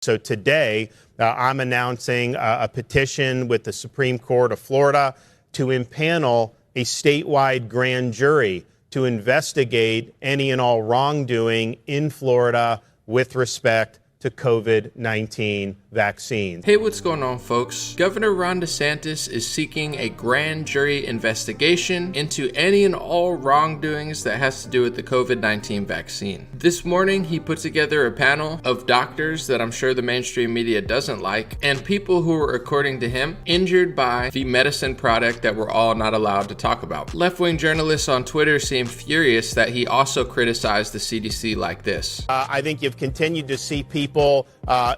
So today, I'm announcing a petition with the Supreme Court of Florida to impanel a statewide grand jury to investigate any and all wrongdoing in Florida with respect to COVID-19 vaccines. Hey, what's going on, folks? Governor Ron DeSantis is seeking a grand jury investigation into any and all wrongdoings that has to do with the COVID-19 vaccine. This morning, he put together a panel of doctors that I'm sure the mainstream media doesn't like, and people who were, according to him, injured by the medicine product that we're all not allowed to talk about. Left-wing journalists on Twitter seem furious that he also criticized the CDC like this. I think you've continued to see people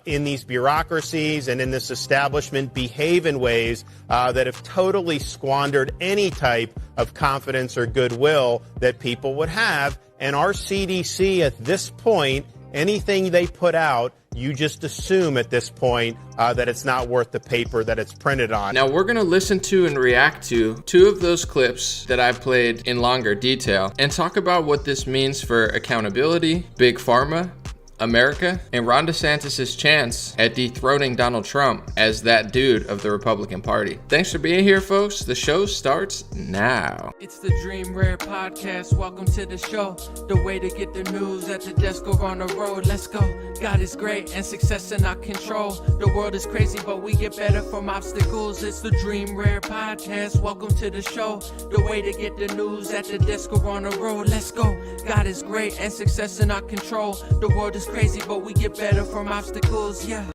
in these bureaucracies and in this establishment behave in ways that have totally squandered any type of confidence or goodwill that people would have. And our CDC at this point, anything they put out, you just assume at this point that it's not worth the paper that it's printed on. Now we're going to listen to and react to two of those clips that I played in longer detail and talk about what this means for accountability, Big Pharma, America, and Ron DeSantis' chance at dethroning Donald Trump as that dude of the Republican Party. Thanks for being here, folks. The show starts now. It's the Dream Rare Podcast. Welcome to the show. The way to get the news at the desk or on the road. Let's go. God is great and success in our control. The world is crazy, but we get better from obstacles. It's the Dream Rare Podcast. Welcome to the show. The way to get the news at the desk or on the road. Let's go. God is great and success in our control. The world is crazy, but we get better from obstacles. Yeah.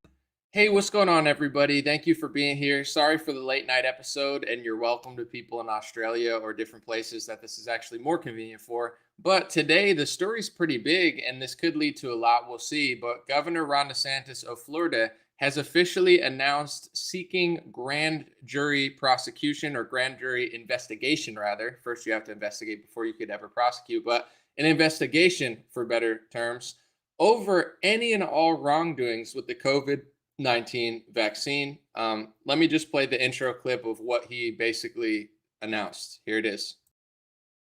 Hey, what's going on, everybody? Thank you for being here. Sorry for the late night episode, and you're welcome to people in Australia or different places that this is actually more convenient for. But today, the story's pretty big, and this could lead to a lot. We'll see. But Governor Ron DeSantis of Florida has officially announced seeking grand jury prosecution, or grand jury investigation, rather. First, you have to investigate before you could ever prosecute, but an investigation, for better terms, over any and all wrongdoings with the COVID-19 vaccine. Let me just play the intro clip of what he basically announced. Here it is.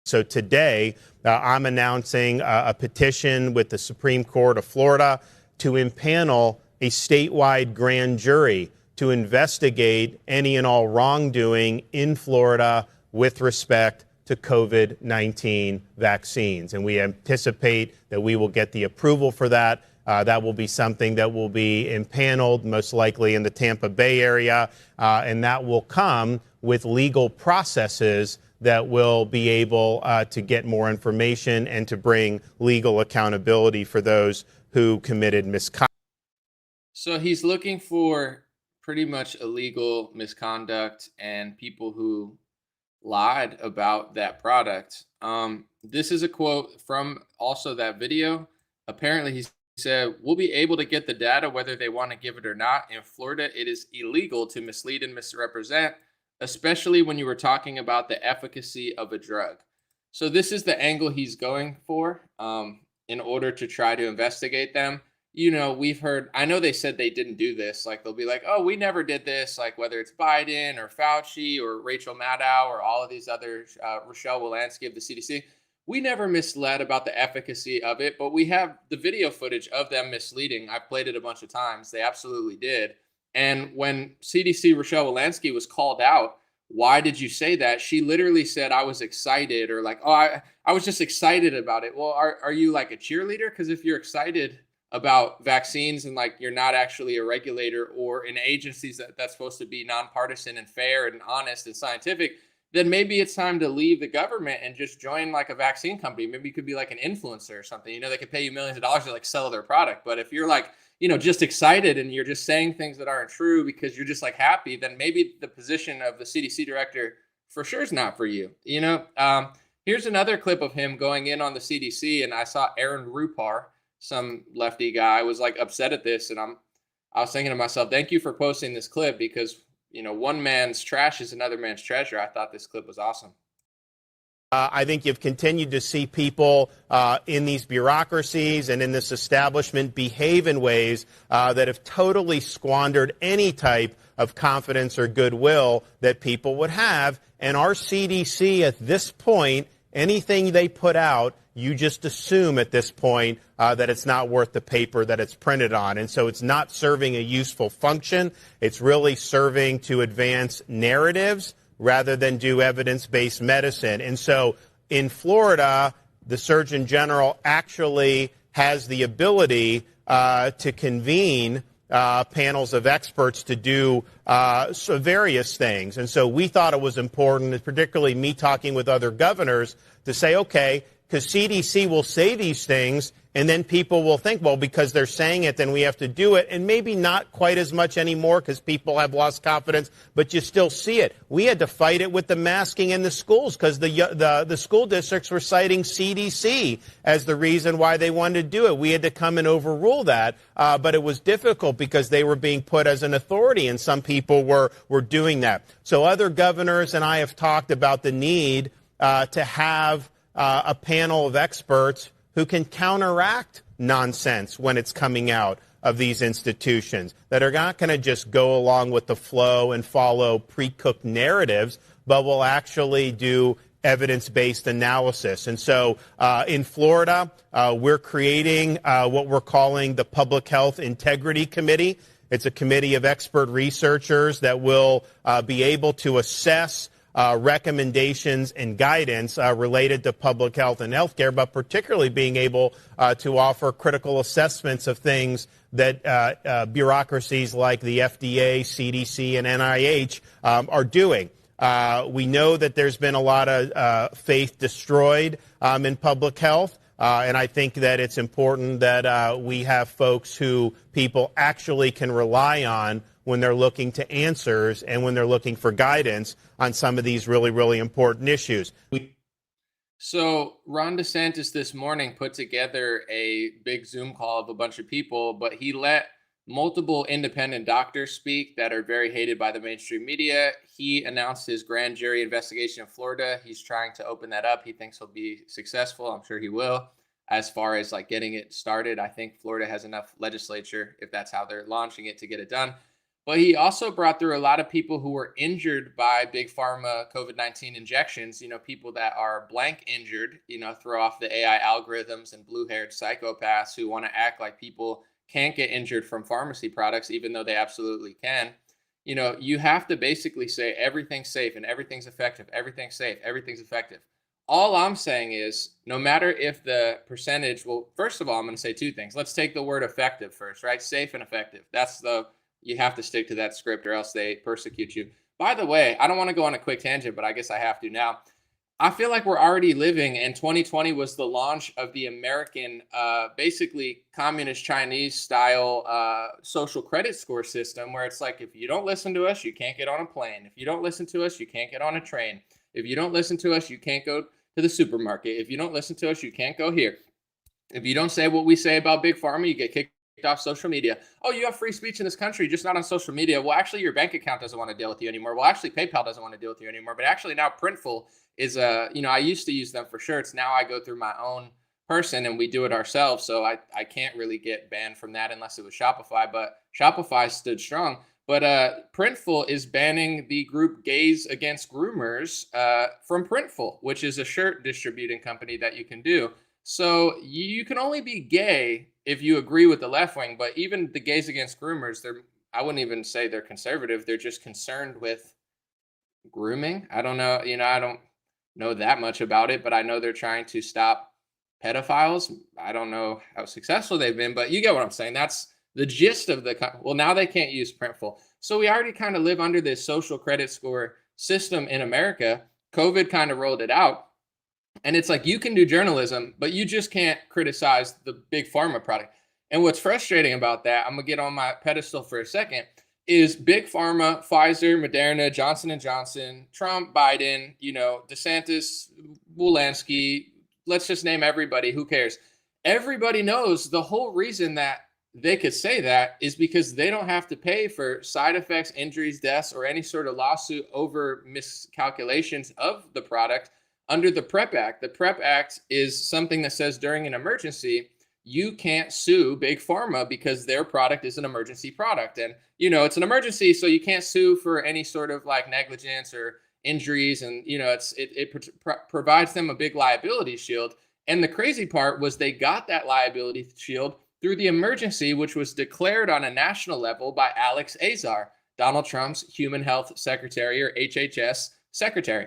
So today, I'm announcing a petition with the Supreme Court of Florida to impanel a statewide grand jury to investigate any and all wrongdoing in Florida with respect to COVID-19 vaccines. And we anticipate that we will get the approval for that. That will be something that will be impaneled, most likely in the Tampa Bay area, and that will come with legal processes that will be able to get more information and to bring legal accountability for those who committed misconduct. So he's looking for pretty much illegal misconduct and people who lied about that product. This is a quote from also that video. Apparently he said, "We'll be able to get the data whether they want to give it or not. In Florida, it is illegal to mislead and misrepresent, especially when you were talking about the efficacy of a drug." So this is the angle he's going for in order to try to investigate them. You know, we've heard, I know they said they didn't do this. Like, they'll be like, oh, we never did this. Like, whether it's Biden or Fauci or Rachel Maddow or all of these other, Rochelle Walensky of the CDC, we never misled about the efficacy of it, but we have the video footage of them misleading. I've played it a bunch of times. They absolutely did. And when CDC Rochelle Walensky was called out, why did you say that? She literally said, I was excited, or like, oh, I was just excited about it. Well, are you like a cheerleader? Because if you're excited about vaccines and like you're not actually a regulator or an agency that's supposed to be nonpartisan and fair and honest and scientific, then maybe it's time to leave the government and just join like a vaccine company. Maybe you could be like an influencer or something. You know, they could pay you millions of dollars to like sell their product. But if you're like, you know, just excited and you're just saying things that aren't true because you're just like happy, then maybe the position of the CDC director for sure is not for you. You know, here's another clip of him going in on the CDC, and I saw Aaron Rupar, some lefty guy, was like upset at this, and I was thinking to myself, thank you for posting this clip, because you know, one man's trash is another man's treasure. I thought this clip was awesome. I think you've continued to see people in these bureaucracies and in this establishment behave in ways that have totally squandered any type of confidence or goodwill that people would have. And our CDC at this point, anything they put out, you just assume at this point that it's not worth the paper that it's printed on. And so it's not serving a useful function. It's really serving to advance narratives rather than do evidence-based medicine. And so in Florida, the Surgeon General actually has the ability to convene panels of experts to do various things. And so we thought it was important, particularly me talking with other governors, to say, okay, because CDC will say these things, and then people will think, well, because they're saying it, then we have to do it. And maybe not quite as much anymore because people have lost confidence, but you still see it. We had to fight it with the masking in the schools because the school districts were citing CDC as the reason why they wanted to do it. We had to come and overrule that, but it was difficult because they were being put as an authority, and some people were doing that. So other governors and I have talked about the need to have a panel of experts who can counteract nonsense when it's coming out of these institutions, that are not going to just go along with the flow and follow pre-cooked narratives, but will actually do evidence-based analysis. And so in Florida, we're creating what we're calling the Public Health Integrity Committee. It's a committee of expert researchers that will be able to assess recommendations and guidance related to public health and healthcare, but particularly being able to offer critical assessments of things that bureaucracies like the FDA, CDC, and NIH are doing. We know that there's been a lot of faith destroyed in public health. And I think that it's important that we have folks who people actually can rely on when they're looking to answers and when they're looking for guidance on some of these really, really important issues. So Ron DeSantis this morning put together a big Zoom call of a bunch of people, but he let multiple independent doctors speak that are very hated by the mainstream media. He announced his grand jury investigation in Florida. He's trying to open that up. He thinks he'll be successful. I'm sure he will. As far as like getting it started, I think Florida has enough legislature, if that's how they're launching it, to get it done. But he also brought through a lot of people who were injured by big pharma COVID-19 injections, people that are blank injured, throw off the AI algorithms and blue-haired psychopaths who want to act like people can't get injured from pharmacy products, even though they absolutely can. You have to basically say everything's safe and everything's effective, everything's safe, everything's effective. All I'm saying is no matter if the percentage, well, first of all, I'm going to say two things. Let's take the word effective first, right? Safe and effective. You have to stick to that script or else they persecute you. By the way, I don't want to go on a quick tangent, but I guess I have to now. I feel like we're already living, and 2020 was the launch of the American, basically communist Chinese style social credit score system, where it's like, if you don't listen to us, you can't get on a plane. If you don't listen to us, you can't get on a train. If you don't listen to us, you can't go to the supermarket. If you don't listen to us, you can't go here. If you don't say what we say about big pharma, you get kicked off social media. Oh, you have free speech in this country, just not on social media. Well, actually, your bank account doesn't want to deal with you anymore. Well, actually, PayPal doesn't want to deal with you anymore. But actually, now Printful is I used to use them for shirts. Now I go through my own person and we do it ourselves. So I can't really get banned from that unless it was Shopify. But Shopify stood strong. But Printful is banning the group Gays Against Groomers from Printful, which is a shirt distributing company that you can do. So you can only be gay if you agree with the left wing, but even the Gays Against Groomers, I wouldn't even say they're conservative. They're just concerned with grooming. I don't know. I don't know that much about it, but I know they're trying to stop pedophiles. I don't know how successful they've been, but you get what I'm saying. That's the gist of well, now they can't use Printful. So we already kind of live under this social credit score system in America. COVID kind of rolled it out. And it's like, you can do journalism, but you just can't criticize the big pharma product. And what's frustrating about that, I'm going to get on my pedestal for a second, is big pharma, Pfizer, Moderna, Johnson & Johnson, Trump, Biden, DeSantis, Wolanski, let's just name everybody. Who cares? Everybody knows the whole reason that they could say that is because they don't have to pay for side effects, injuries, deaths, or any sort of lawsuit over miscalculations of the product under the PrEP Act. The PrEP Act is something that says during an emergency, you can't sue big pharma because their product is an emergency product. And, it's an emergency, so you can't sue for any sort of like negligence or injuries, and it provides them a big liability shield. And the crazy part was they got that liability shield through the emergency, which was declared on a national level by Alex Azar, Donald Trump's Human Health Secretary, or HHS Secretary.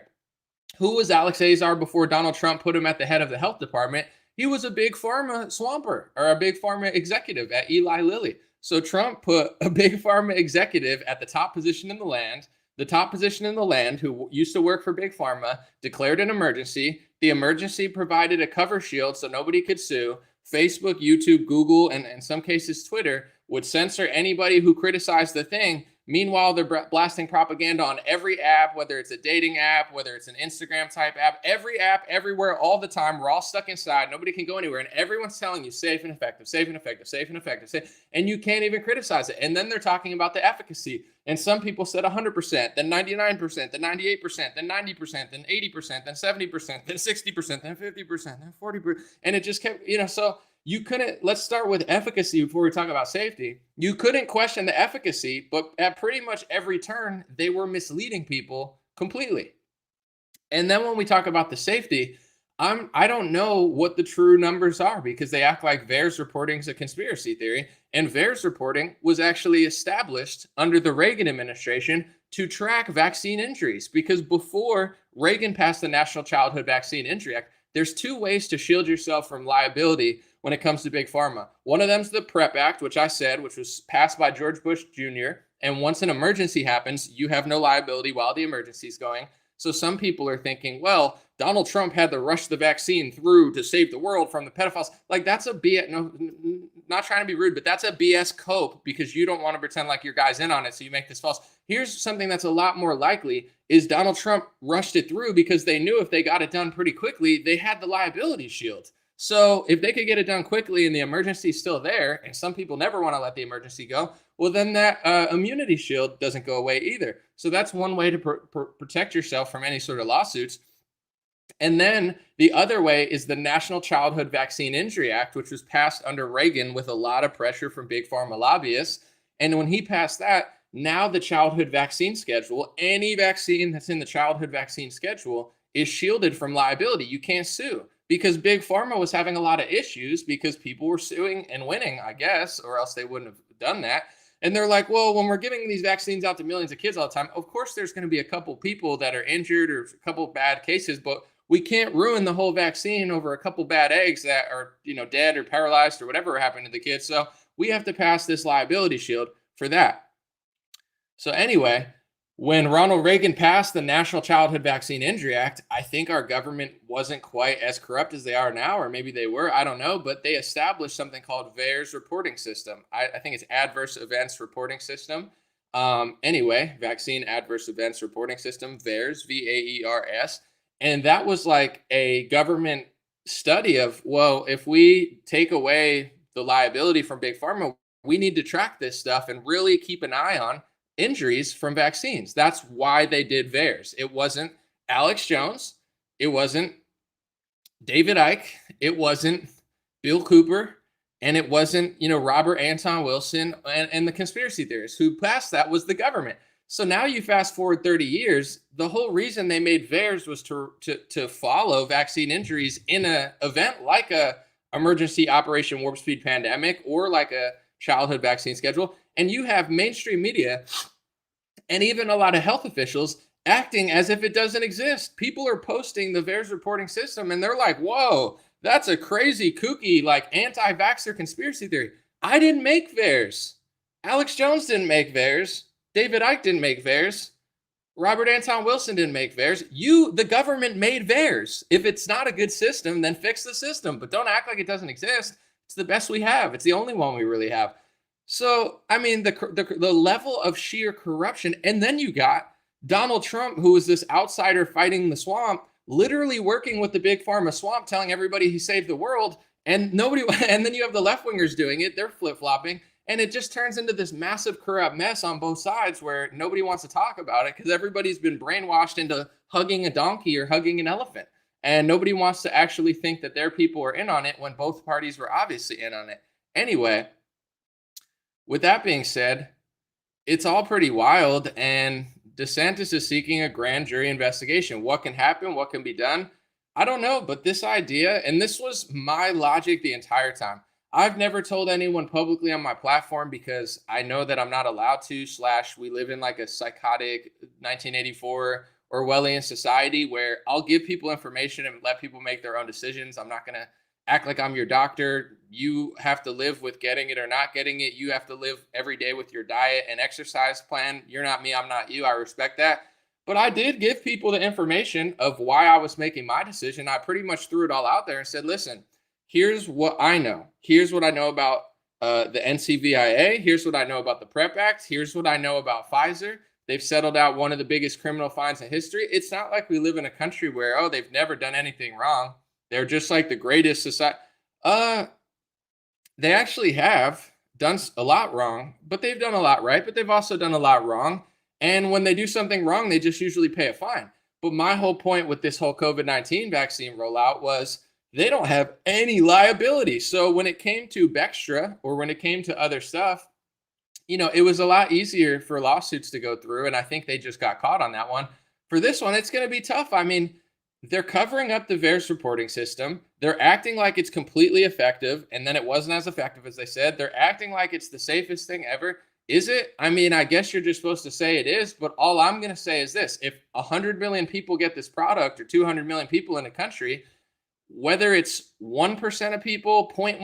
Who was Alex Azar before Donald Trump put him at the head of the health department? He was a big pharma swamper, or a big pharma executive at Eli Lilly. So Trump put a big pharma executive at the top position in the land. The top position in the land, who used to work for big pharma, declared an emergency. The emergency provided a cover shield so nobody could sue. Facebook, YouTube, Google, and in some cases Twitter would censor anybody who criticized the thing. Meanwhile, they're blasting propaganda on every app, whether it's a dating app, whether it's an Instagram type app, every app, everywhere, all the time. We're all stuck inside. Nobody can go anywhere. And everyone's telling you safe and effective, safe and effective, safe and effective, safe. And you can't even criticize it. And then they're talking about the efficacy. And some people said 100%, then 99%, then 98%, then 90%, then 80%, then 70%, then 60%, then 50%, then 40%. And it just kept, so you couldn't, let's start with efficacy before we talk about safety. You couldn't question the efficacy, but at pretty much every turn, they were misleading people completely. And then when we talk about the safety, I don't know what the true numbers are, because they act like VAERS reporting is a conspiracy theory. And VAERS reporting was actually established under the Reagan administration to track vaccine injuries, because before Reagan passed the National Childhood Vaccine Injury Act, there's two ways to shield yourself from liability when it comes to big pharma. One of them is the PrEP Act, which was passed by George Bush Jr. And once an emergency happens, you have no liability while the emergency is going. So some people are thinking, well, Donald Trump had to rush the vaccine through to save the world from the pedophiles. Like, that's a BS, no, not trying to be rude, but that's a BS cope, because you don't want to pretend like your guy's in on it, so you make this false. Here's something that's a lot more likely, is Donald Trump rushed it through because they knew if they got it done pretty quickly, they had the liability shield. So if they could get it done quickly and the emergency is still there, and some people never want to let the emergency go, well, then that immunity shield doesn't go away either. So that's one way to protect yourself from any sort of lawsuits. And then the other way is the National Childhood Vaccine Injury Act, which was passed under Reagan with a lot of pressure from big pharma lobbyists. And when he passed that, now the childhood vaccine schedule, any vaccine that's in the childhood vaccine schedule, is shielded from liability. You can't sue, because big pharma was having a lot of issues because people were suing and winning, I guess, or else they wouldn't have done that. And they're like, well, when we're giving these vaccines out to millions of kids all the time, of course there's going to be a couple people that are injured or a couple bad cases, but we can't ruin the whole vaccine over a couple bad eggs that are, dead or paralyzed or whatever happened to the kids. So we have to pass this liability shield for that. So anyway, when Ronald Reagan passed the National Childhood Vaccine Injury Act, I think our government wasn't quite as corrupt as they are now, or maybe they were, I don't know, but they established something called VAERS reporting system. I think it's Adverse Events Reporting System. Anyway, Vaccine Adverse Events Reporting System, VAERS, VAERS. And that was like a government study of, well, if we take away the liability from big pharma, we need to track this stuff and really keep an eye on injuries from vaccines. That's why they did VAERS. It wasn't Alex Jones. It wasn't David Icke. It wasn't Bill Cooper. And it wasn't, Robert Anton Wilson and the conspiracy theorists. Who passed that was the government. So now you fast forward 30 years, the whole reason they made VAERS was to follow vaccine injuries in an event like a emergency Operation Warp Speed pandemic or like a childhood vaccine schedule. And you have mainstream media and even a lot of health officials acting as if it doesn't exist. People are posting the VAERS reporting system and they're like, whoa, that's a crazy, kooky, like anti-vaxxer conspiracy theory. I didn't make VAERS. Alex Jones didn't make VAERS. David Icke didn't make VAERS. Robert Anton Wilson didn't make VAERS. The government made VAERS. If it's not a good system, then fix the system. But don't act like it doesn't exist. It's the best we have. It's the only one we really have. So, I mean, the level of sheer corruption. And then you got Donald Trump, who was this outsider fighting the swamp, literally working with the big pharma swamp, telling everybody he saved the world. And then you have the left-wingers doing it. They're flip-flopping. And it just turns into this massive corrupt mess on both sides where nobody wants to talk about it because everybody's been brainwashed into hugging a donkey or hugging an elephant. And nobody wants to actually think that their people are in on it when both parties were obviously in on it. Anyway, with that being said, it's all pretty wild. And DeSantis is seeking a grand jury investigation. What can happen? What can be done? I don't know, but this idea, and this was my logic the entire time. I've never told anyone publicly on my platform because I know that I'm not allowed to, / we live in like a psychotic 1984 Orwellian society where I'll give people information and let people make their own decisions. I'm not going to act like I'm your doctor. You have to live with getting it or not getting it. You have to live every day with your diet and exercise plan. You're not me. I'm not you. I respect that. But I did give people the information of why I was making my decision. I pretty much threw it all out there and said, listen, here's what I know. Here's what I know about the NCVIA. Here's what I know about the PrEP Act. Here's what I know about Pfizer. They've settled out one of the biggest criminal fines in history. It's not like we live in a country where, oh, they've never done anything wrong. They're just like the greatest society. They actually have done a lot wrong, but they've done a lot right, but they've also done a lot wrong. And when they do something wrong, they just usually pay a fine. But my whole point with this whole COVID-19 vaccine rollout was they don't have any liability. So when it came to Bextra or when it came to other stuff, it was a lot easier for lawsuits to go through. And I think they just got caught on that one. For this one, it's going to be tough. I mean, they're covering up the VAERS reporting system. They're acting like it's completely effective. And then it wasn't as effective as they said. They're acting like it's the safest thing ever. Is it? I mean, I guess you're just supposed to say it is. But all I'm going to say is this. If 100 million people get this product or 200 million people in a country, whether it's 1% of people, 0.1%,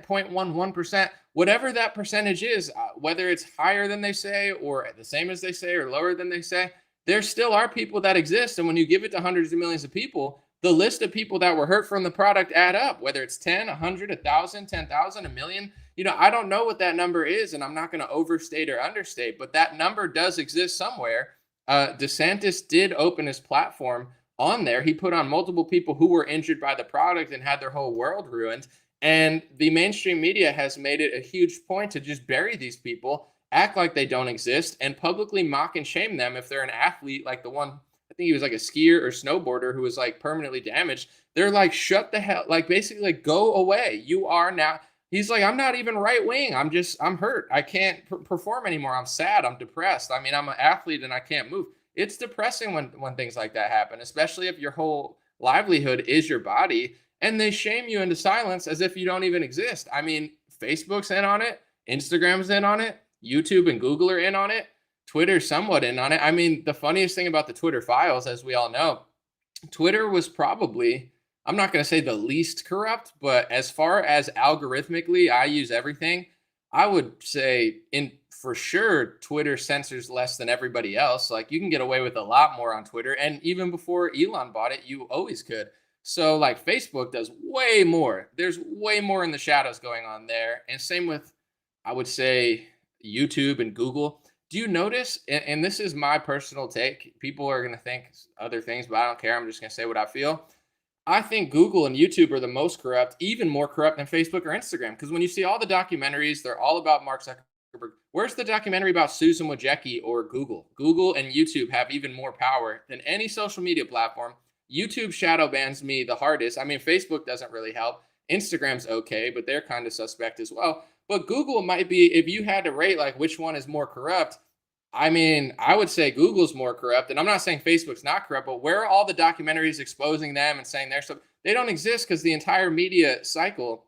0.11%, whatever that percentage is, whether it's higher than they say or the same as they say or lower than they say, there still are people that exist. And when you give it to hundreds of millions of people, the list of people that were hurt from the product add up, whether it's 10, 100, 1,000, 10,000, a million. I don't know what that number is, and I'm not going to overstate or understate, but that number does exist somewhere. DeSantis did open his platform on there. He put on multiple people who were injured by the product and had their whole world ruined. And the mainstream media has made it a huge point to just bury these people, act like they don't exist, and publicly mock and shame them if they're an athlete like the one, I think he was like a skier or snowboarder who was like permanently damaged. They're like, shut the hell, like basically like go away. You are now. He's like, I'm not even right wing. I'm hurt. I can't perform anymore. I'm sad. I'm depressed. I mean, I'm an athlete and I can't move. It's depressing when things like that happen, especially if your whole livelihood is your body and they shame you into silence as if you don't even exist. I mean, Facebook's in on it. Instagram's in on it. YouTube and Google are in on it. Twitter's somewhat in on it. I mean, the funniest thing about the Twitter files, as we all know, Twitter was probably, I'm not going to say the least corrupt, but as far as algorithmically, I use everything. I would say for sure, Twitter censors less than everybody else. Like you can get away with a lot more on Twitter. And even before Elon bought it, you always could. So like Facebook does way more. There's way more in the shadows going on there. And same with, I would say, YouTube and Google. Do you notice, and this is my personal take, people are going to think other things, but I don't care. I'm just going to say what I feel. I think Google and YouTube are the most corrupt, even more corrupt than Facebook or Instagram. Because when you see all the documentaries, they're all about Mark Zuckerberg. Where's the documentary about Susan Wojcicki or Google? Google and YouTube have even more power than any social media platform. YouTube shadow bans me the hardest. I mean, Facebook doesn't really help. Instagram's okay, but they're kind of suspect as well. But Google might be, if you had to rate like which one is more corrupt, I mean, I would say Google's more corrupt. And I'm not saying Facebook's not corrupt, but where are all the documentaries exposing them and saying their stuff? They don't exist because the entire media cycle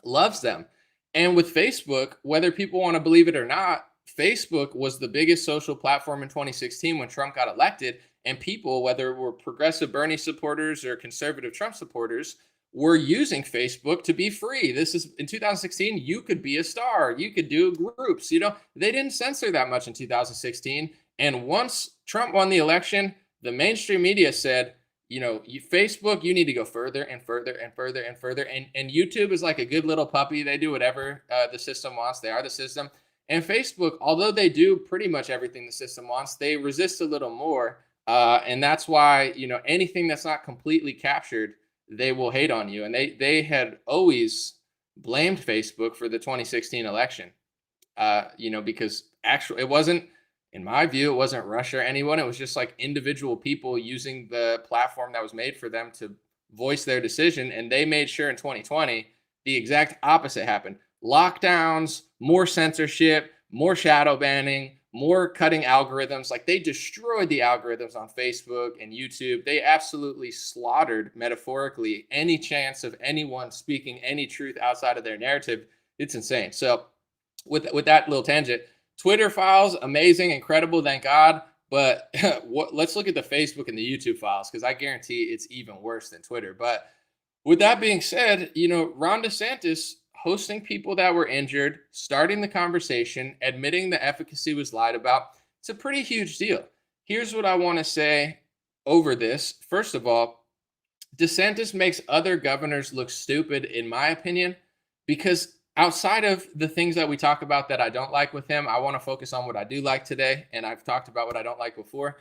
loves them. And with Facebook, whether people want to believe it or not, Facebook was the biggest social platform in 2016 when Trump got elected. And people, whether it were progressive Bernie supporters or conservative Trump supporters, were using Facebook to be free. This is in 2016, you could be a star. You could do groups. They didn't censor that much in 2016. And once Trump won the election, the mainstream media said, Facebook, you need to go further and further and further and further. And YouTube is like a good little puppy. They do whatever the system wants. They are the system. And Facebook, although they do pretty much everything the system wants, they resist a little more. And that's why, anything that's not completely captured, they will hate on you. And they had always blamed Facebook for the 2016 election, because actually it wasn't, in my view, it wasn't Russia or anyone. It was just like individual people using the platform that was made for them to voice their decision. And they made sure in 2020, the exact opposite happened. Lockdowns, more censorship, more shadow banning, more cutting algorithms. Like they destroyed the algorithms on Facebook and YouTube. They absolutely slaughtered, metaphorically, any chance of anyone speaking any truth outside of their narrative. It's insane. So with that little tangent, Twitter files, amazing, incredible, thank God. But let's look at the Facebook and the YouTube files, because I guarantee it's even worse than Twitter. But with that being said, Ron DeSantis hosting people that were injured, starting the conversation, admitting the efficacy was lied about, it's a pretty huge deal. Here's what I want to say over this. First of all, DeSantis makes other governors look stupid, in my opinion, because outside of the things that we talk about that I don't like with him, I want to focus on what I do like today. And I've talked about what I don't like before.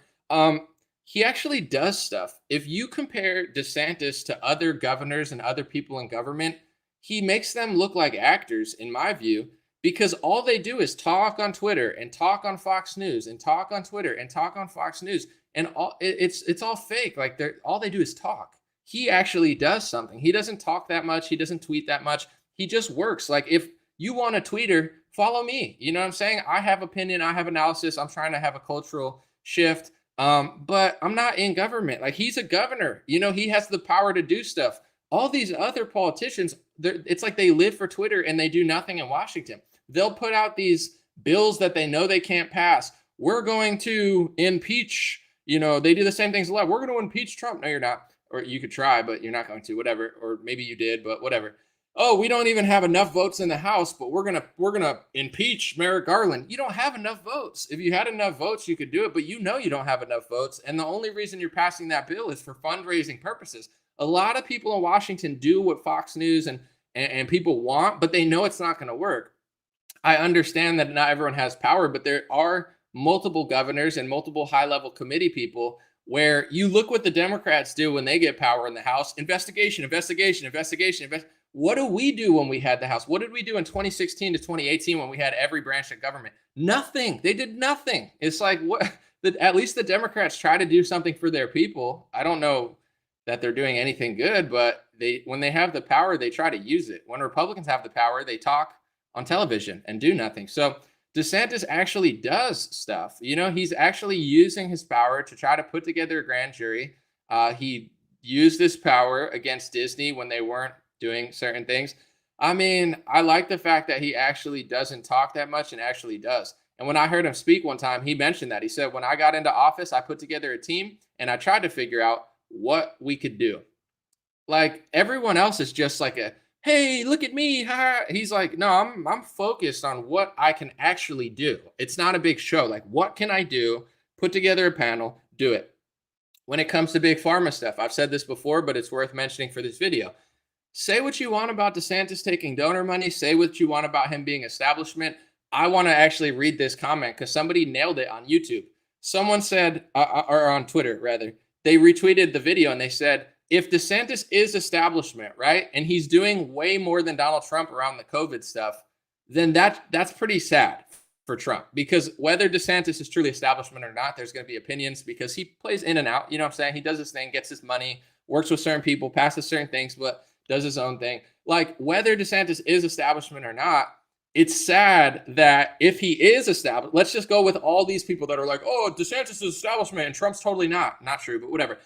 He actually does stuff. If you compare DeSantis to other governors and other people in government, he makes them look like actors, in my view, because all they do is talk on Twitter and talk on Fox News and talk on Twitter and talk on Fox News. And it's all fake. Like all they do is talk. He actually does something. He doesn't talk that much. He doesn't tweet that much. He just works. Like if you want a tweeter, follow me. You know what I'm saying? I have opinion. I have analysis. I'm trying to have a cultural shift. But I'm not in government. Like he's a governor. He has the power to do stuff. All these other politicians, it's like they live for Twitter and they do nothing in Washington. They'll put out these bills that they know they can't pass. We're going to impeach, they do the same things a lot. We're going to impeach Trump. No, you're not. Or you could try, but you're not going to, whatever. Or maybe you did, but whatever. Oh, we don't even have enough votes in the House, but we're gonna impeach Merrick Garland. You don't have enough votes. If you had enough votes, you could do it, but you don't have enough votes. And the only reason you're passing that bill is for fundraising purposes. A lot of people in Washington do what Fox News and people want, but they know it's not going to work. I understand that not everyone has power, but there are multiple governors and multiple high-level committee people where you look what the Democrats do when they get power in the House. Investigation. What do we do when we had the House? What did we do in 2016 to 2018 when we had every branch of government? Nothing. They did nothing. It's like, at least the Democrats try to do something for their people. I don't know that they're doing anything good, but when they have the power, they try to use it. When Republicans have the power, they talk on television and do nothing. So DeSantis actually does stuff. He's actually using his power to try to put together a grand jury. He used this power against Disney when they weren't doing certain things. I mean, I like the fact that he actually doesn't talk that much and actually does. And when I heard him speak one time, he mentioned that. He said, when I got into office, I put together a team and I tried to figure out what we could do. Like everyone else is just like hey, look at me. He's like, no, I'm focused on what I can actually do. It's not a big show. Like, what can I do? Put together a panel, do it. When it comes to big pharma stuff, I've said this before, but it's worth mentioning for this video. Say what you want about DeSantis taking donor money. Say what you want about him being establishment. I want to actually read this comment because somebody nailed it on YouTube. Someone said, or on Twitter rather, they retweeted the video and they said, if DeSantis is establishment, right, and he's doing way more than Donald Trump around the COVID stuff, then that's pretty sad for Trump, because whether DeSantis is truly establishment or not, there's going to be opinions because he plays in and out. You know what I'm saying? He does his thing, gets his money, works with certain people, passes certain things, but does his own thing. Like whether DeSantis is establishment or not, it's sad that if he is established, let's just go with all these people that are like, oh, DeSantis is establishment and Trump's totally not true, but whatever.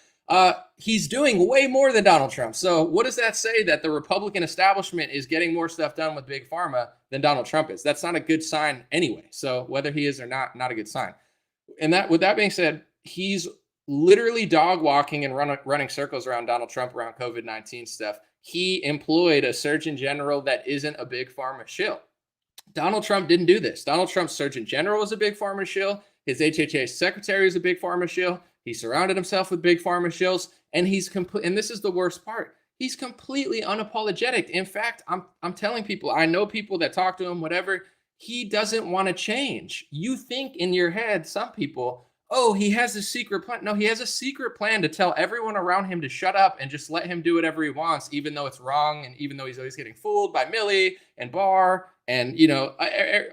He's doing way more than Donald Trump. So what does that say? That the Republican establishment is getting more stuff done with big pharma than Donald Trump is. That's not a good sign anyway. So whether he is or not a good sign. And with that being said, he's literally dog walking and running circles around Donald Trump around COVID-19 stuff. He employed a surgeon general that isn't a big pharma shill. Donald Trump didn't do this. Donald Trump's surgeon general was a big pharma shill. His HHA secretary is a big pharma shill. He surrounded himself with big pharma shills, and and this is the worst part. He's completely unapologetic. In fact, I'm telling people, I know people that talk to him, whatever, he doesn't want to change. You think in your head, some people, oh, he has a secret plan. No, he has a secret plan to tell everyone around him to shut up and just let him do whatever he wants, even though it's wrong, and even though he's always getting fooled by Milley and Barr and,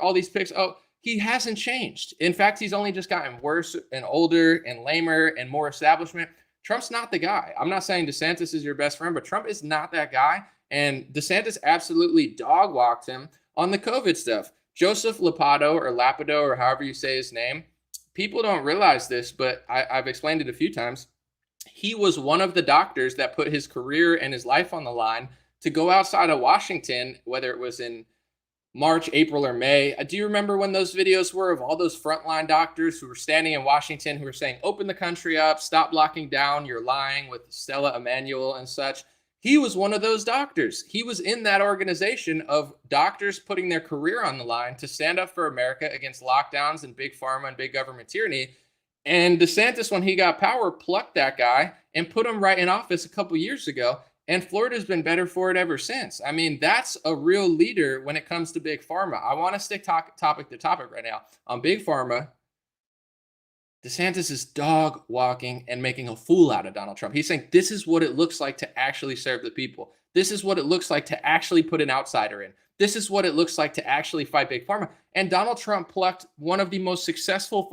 all these picks. Oh, he hasn't changed. In fact, he's only just gotten worse and older and lamer and more establishment. Trump's not the guy. I'm not saying DeSantis is your best friend, but Trump is not that guy. And DeSantis absolutely dog walked him on the COVID stuff. Joseph Lapido, or however you say his name, people don't realize this, but I've explained it a few times. He was one of the doctors that put his career and his life on the line to go outside of Washington, whether it was in March, April, or May. Do you remember when those videos were of all those frontline doctors who were standing in Washington who were saying, open the country up, stop locking down, you're lying, with Stella Emanuel and such? He was one of those doctors. He was in that organization of doctors putting their career on the line to stand up for America against lockdowns and big pharma and big government tyranny. And DeSantis, when he got power, plucked that guy and put him right in office a couple years ago. And Florida's been better for it ever since. I mean, that's a real leader when it comes to big pharma. I want to stick topic to topic right now. On big pharma, DeSantis is dog walking and making a fool out of Donald Trump. He's saying this is what it looks like to actually serve the people. This is what it looks like to actually put an outsider in. This is what it looks like to actually fight big pharma. And Donald Trump plucked one of the most successful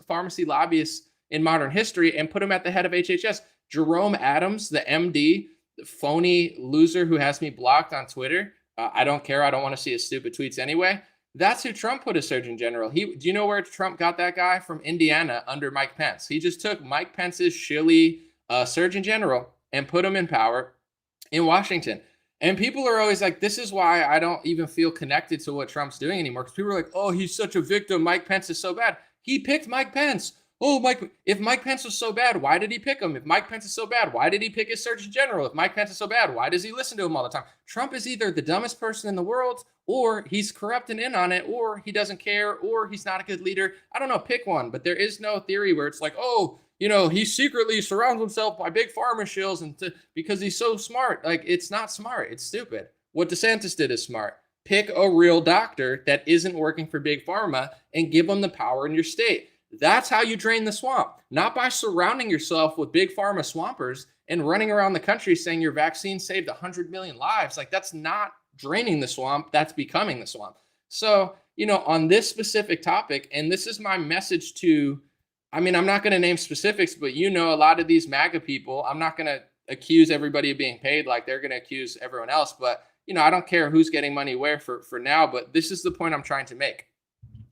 pharmacy lobbyists in modern history and put him at the head of HHS. Jerome Adams, the MD, the phony loser who has me blocked on Twitter. I don't care. I don't want to see his stupid tweets anyway. That's who Trump put as Surgeon General. Do you know where Trump got that guy? From Indiana under Mike Pence. He just took Mike Pence's shilly Surgeon General and put him in power in Washington. And people are always like, this is why I don't even feel connected to what Trump's doing anymore. Because people are like, oh, he's such a victim. Mike Pence is so bad. He picked Mike Pence. Oh, if Mike Pence was so bad, why did he pick him? If Mike Pence is so bad, why did he pick his Surgeon General? If Mike Pence is so bad, why does he listen to him all the time? Trump is either the dumbest person in the world, or he's corrupt and in on it, or he doesn't care, or he's not a good leader. I don't know, pick one. But there is no theory where it's like, oh, he secretly surrounds himself by big pharma shills because he's so smart. Like, it's not smart. It's stupid. What DeSantis did is smart. Pick a real doctor that isn't working for big pharma and give them the power in your state. That's how you drain the swamp, not by surrounding yourself with big pharma swampers and running around the country saying your vaccine saved 100 million lives. Like, that's not draining the swamp. That's becoming the swamp. So, on this specific topic, and this is my message to, I'm not going to name specifics, but a lot of these MAGA people, I'm not going to accuse everybody of being paid like they're going to accuse everyone else. But, I don't care who's getting money where for now, but this is the point I'm trying to make.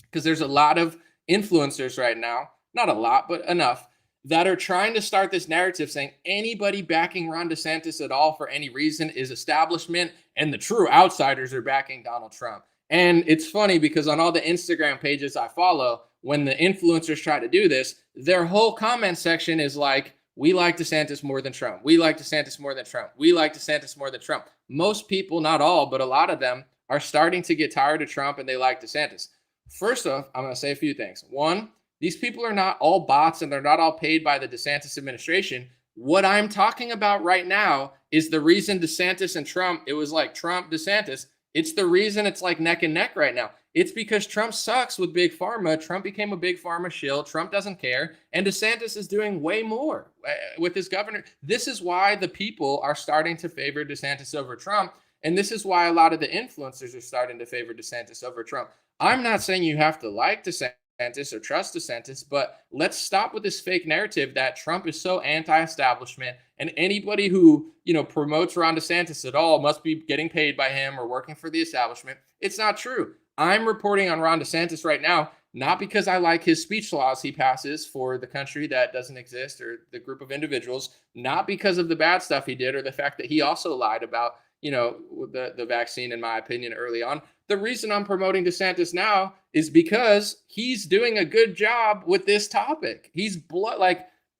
Because there's a lot of influencers right now, not a lot, but enough, that are trying to start this narrative saying anybody backing Ron DeSantis at all for any reason is establishment, and the true outsiders are backing Donald Trump. And it's funny because on all the Instagram pages I follow, when the influencers try to do this, their whole comment section is like, we like DeSantis more than Trump. We like DeSantis more than Trump. We like DeSantis more than Trump. Most people, not all, but a lot of them are starting to get tired of Trump and they like DeSantis. First off, I'm going to say a few things. One, these people are not all bots and they're not all paid by the DeSantis administration. What I'm talking about right now is the reason DeSantis and Trump, it was like Trump, DeSantis. It's the reason it's like neck and neck right now. It's because Trump sucks with big pharma. Trump became a big pharma shill. Trump doesn't care. And DeSantis is doing way more with his governor. This is why the people are starting to favor DeSantis over Trump. And this is why a lot of the influencers are starting to favor DeSantis over Trump. I'm not saying you have to like DeSantis or trust DeSantis, but let's stop with this fake narrative that Trump is so anti-establishment and anybody who, promotes Ron DeSantis at all must be getting paid by him or working for the establishment. It's not true. I'm reporting on Ron DeSantis right now, not because I like his speech laws he passes for the country that doesn't exist or the group of individuals, not because of the bad stuff he did or the fact that he also lied about, the vaccine, in my opinion, early on. The reason I'm promoting DeSantis now is because he's doing a good job with this topic. He's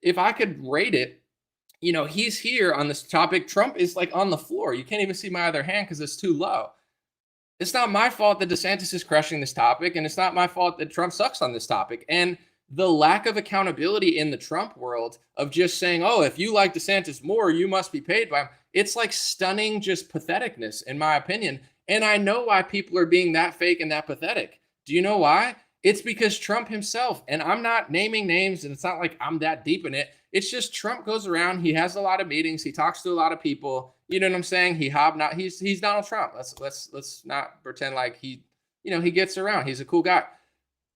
if I could rate it, he's here on this topic. Trump is like on the floor. You can't even see my other hand because it's too low. It's not my fault that DeSantis is crushing this topic, and it's not my fault that Trump sucks on this topic. And the lack of accountability in the Trump world of just saying, oh, if you like DeSantis more, you must be paid by him. It's like stunning just patheticness, in my opinion. And I know why people are being that fake and that pathetic. Do you know why? It's because Trump himself, and I'm not naming names, and it's not like I'm that deep in it. It's just Trump goes around. He has a lot of meetings. He talks to a lot of people. You know what I'm saying? He's Donald Trump. Let's not pretend like he gets around. He's a cool guy.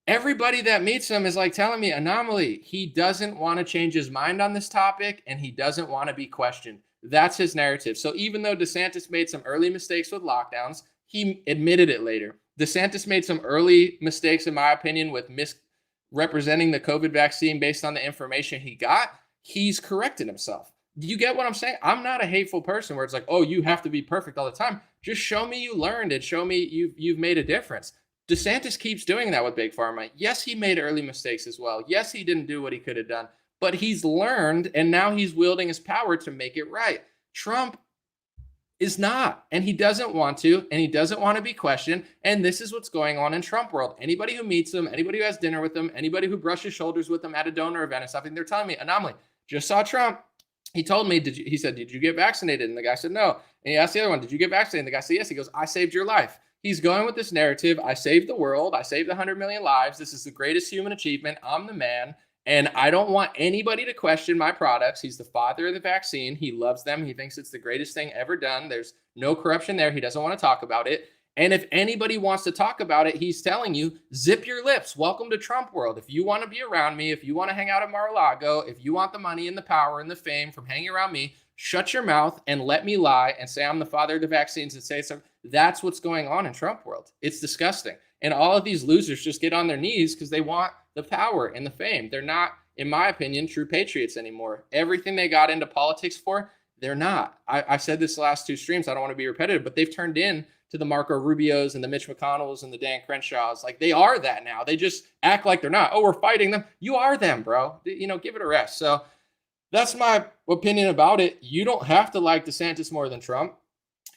Everybody that meets him is like telling me, Anomaly, he doesn't want to change his mind on this topic, and he doesn't want to be questioned. That's his narrative. So even though DeSantis made some early mistakes with lockdowns, he admitted it later. DeSantis made some early mistakes, in my opinion, with misrepresenting the COVID vaccine based on the information he got. He's corrected himself. Do you get what I'm saying? I'm not a hateful person where it's like, oh, you have to be perfect all the time. Just show me you learned and show me you've made a difference. DeSantis keeps doing that with Big Pharma. Yes, he made early mistakes as well. Yes, he didn't do what he could have done, but he's learned and now he's wielding his power to make it right. Trump is not, and he doesn't want to, and he doesn't want to be questioned. And this is what's going on in Trump world. Anybody who meets him, anybody who has dinner with him, anybody who brushes shoulders with him at a donor event and stuff, and they're telling me, anomaly, just saw Trump. He told me, he said, did you get vaccinated? And the guy said, no. And he asked the other one, did you get vaccinated? And the guy said, yes. He goes, I saved your life. He's going with this narrative. I saved the world. I saved 100 million lives. This is the greatest human achievement. I'm the man. And I don't want anybody to question my products. He's the father of the vaccine. He loves them. He thinks it's the greatest thing ever done. There's no corruption there. He doesn't want to talk about it. And if anybody wants to talk about it, he's telling you, zip your lips. Welcome to Trump world. If you want to be around me, if you want to hang out at Mar-a-Lago, if you want the money and the power and the fame from hanging around me, shut your mouth and let me lie and say I'm the father of the vaccines and say so. That's what's going on in Trump world. It's disgusting. And all of these losers just get on their knees because they want the power and the fame. They're not, in my opinion, true patriots anymore. Everything they got into politics for, they're not. I've said this the last two streams. I don't want to be repetitive, but they've turned in to the Marco Rubios and the Mitch McConnells and the Dan Crenshaws. Like, they are that now. They just act like they're not. Oh, we're fighting them. You are them, bro. You know, give it a rest. So that's my opinion about it. You don't have to like DeSantis more than Trump.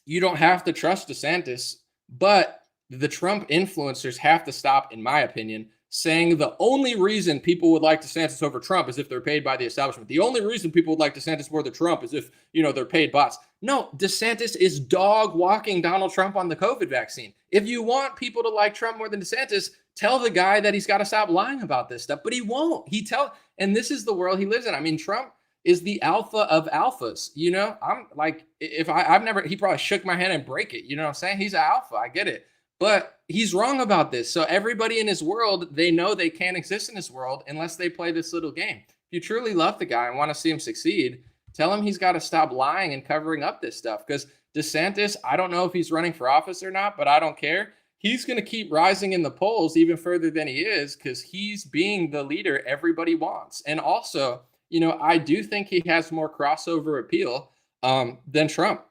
You don't have to trust DeSantis, but the Trump influencers have to stop, in my opinion, saying the only reason people would like DeSantis over Trump is if they're paid by the establishment. The only reason people would like DeSantis more than Trump is if, you know, they're paid bots. No, DeSantis is dog walking Donald Trump on the COVID vaccine. If you want people to like Trump more than DeSantis, tell the guy that he's got to stop lying about this stuff, but he won't. And this is the world he lives in. I mean, Trump is the alpha of alphas. You know, I'm like, he probably shook my hand and break it. You know what I'm saying? He's an alpha. I get it. But he's wrong about this. So everybody in his world, they know they can't exist in his world unless they play this little game. If you truly love the guy and want to see him succeed, tell him he's got to stop lying and covering up this stuff. Because DeSantis, I don't know if he's running for office or not, but I don't care. He's going to keep rising in the polls even further than he is because he's being the leader everybody wants. And also, you know, I do think he has more crossover appeal than Trump.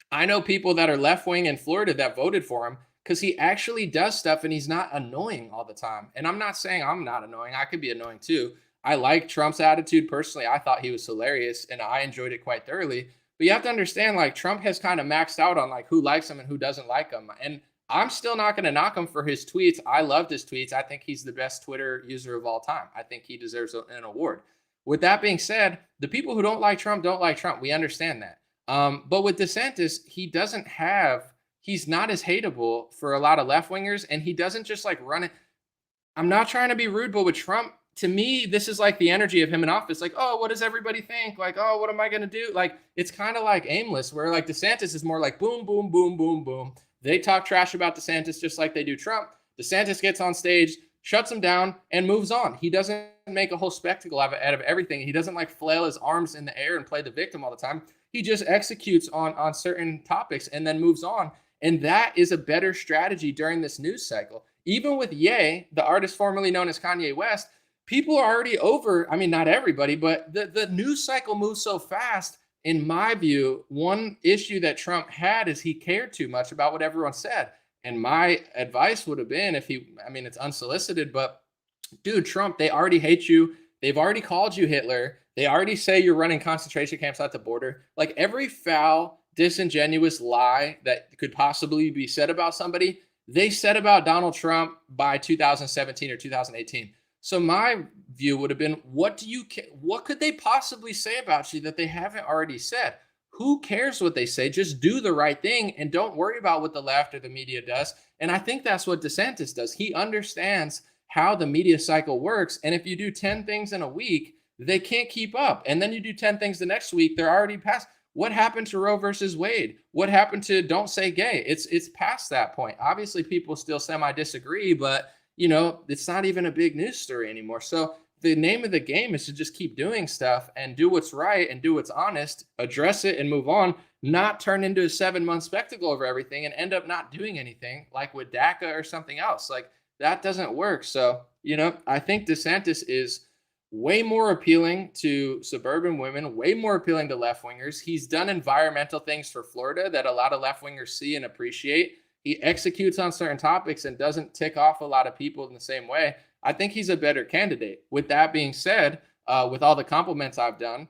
I know people that are left-wing in Florida that voted for him because he actually does stuff and he's not annoying all the time. And I'm not saying I'm not annoying. I could be annoying too. I like Trump's attitude personally. I thought he was hilarious and I enjoyed it quite thoroughly. But you have to understand, like, Trump has kind of maxed out on like who likes him and who doesn't like him. And I'm still not going to knock him for his tweets. I loved his tweets. I think he's the best Twitter user of all time. I think he deserves an award. With that being said, the people who don't like Trump don't like Trump. We understand that. But with DeSantis, he's not as hateable for a lot of left-wingers, and he doesn't just like run it. I'm not trying to be rude, but with Trump, to me, this is like the energy of him in office. Like, oh, what does everybody think? Like, oh, what am I going to do? Like, it's kind of like aimless, where like DeSantis is more like boom, boom, boom, boom, boom. They talk trash about DeSantis just like they do Trump. DeSantis gets on stage, shuts him down, and moves on. He doesn't make a whole spectacle out of everything. He doesn't like flail his arms in the air and play the victim all the time. He just executes on certain topics and then moves on. And that is a better strategy during this news cycle. Even with Ye, the artist formerly known as Kanye West, people are already over. I mean, not everybody, but the news cycle moves so fast. In my view, one issue that Trump had is he cared too much about what everyone said. And my advice would have been it's unsolicited, but dude, Trump, they already hate you. They've already called you Hitler. They already say you're running concentration camps at the border. Like, every foul, disingenuous lie that could possibly be said about somebody, they said about Donald Trump by 2017 or 2018. So my view would have been, what could they possibly say about you that they haven't already said? Who cares what they say? Just do the right thing and don't worry about what the left or the media does. And I think that's what DeSantis does. He understands how the media cycle works. And if you do 10 things in a week, they can't keep up. And then you do 10 things the next week, they're already past. What happened to Roe versus Wade? What happened to Don't Say Gay? It's past that point. Obviously, people still semi-disagree, but, you know, it's not even a big news story anymore. So the name of the game is to just keep doing stuff and do what's right and do what's honest, address it and move on. not turn into a 7-month spectacle over everything and end up not doing anything like with DACA or something else. Like that doesn't work. So, I think DeSantis is way more appealing to suburban women, way more appealing to left wingers. He's done environmental things for Florida that a lot of left wingers see and appreciate. He executes on certain topics and doesn't tick off a lot of people in the same way. I think he's a better candidate. With that being said, with all the compliments I've done,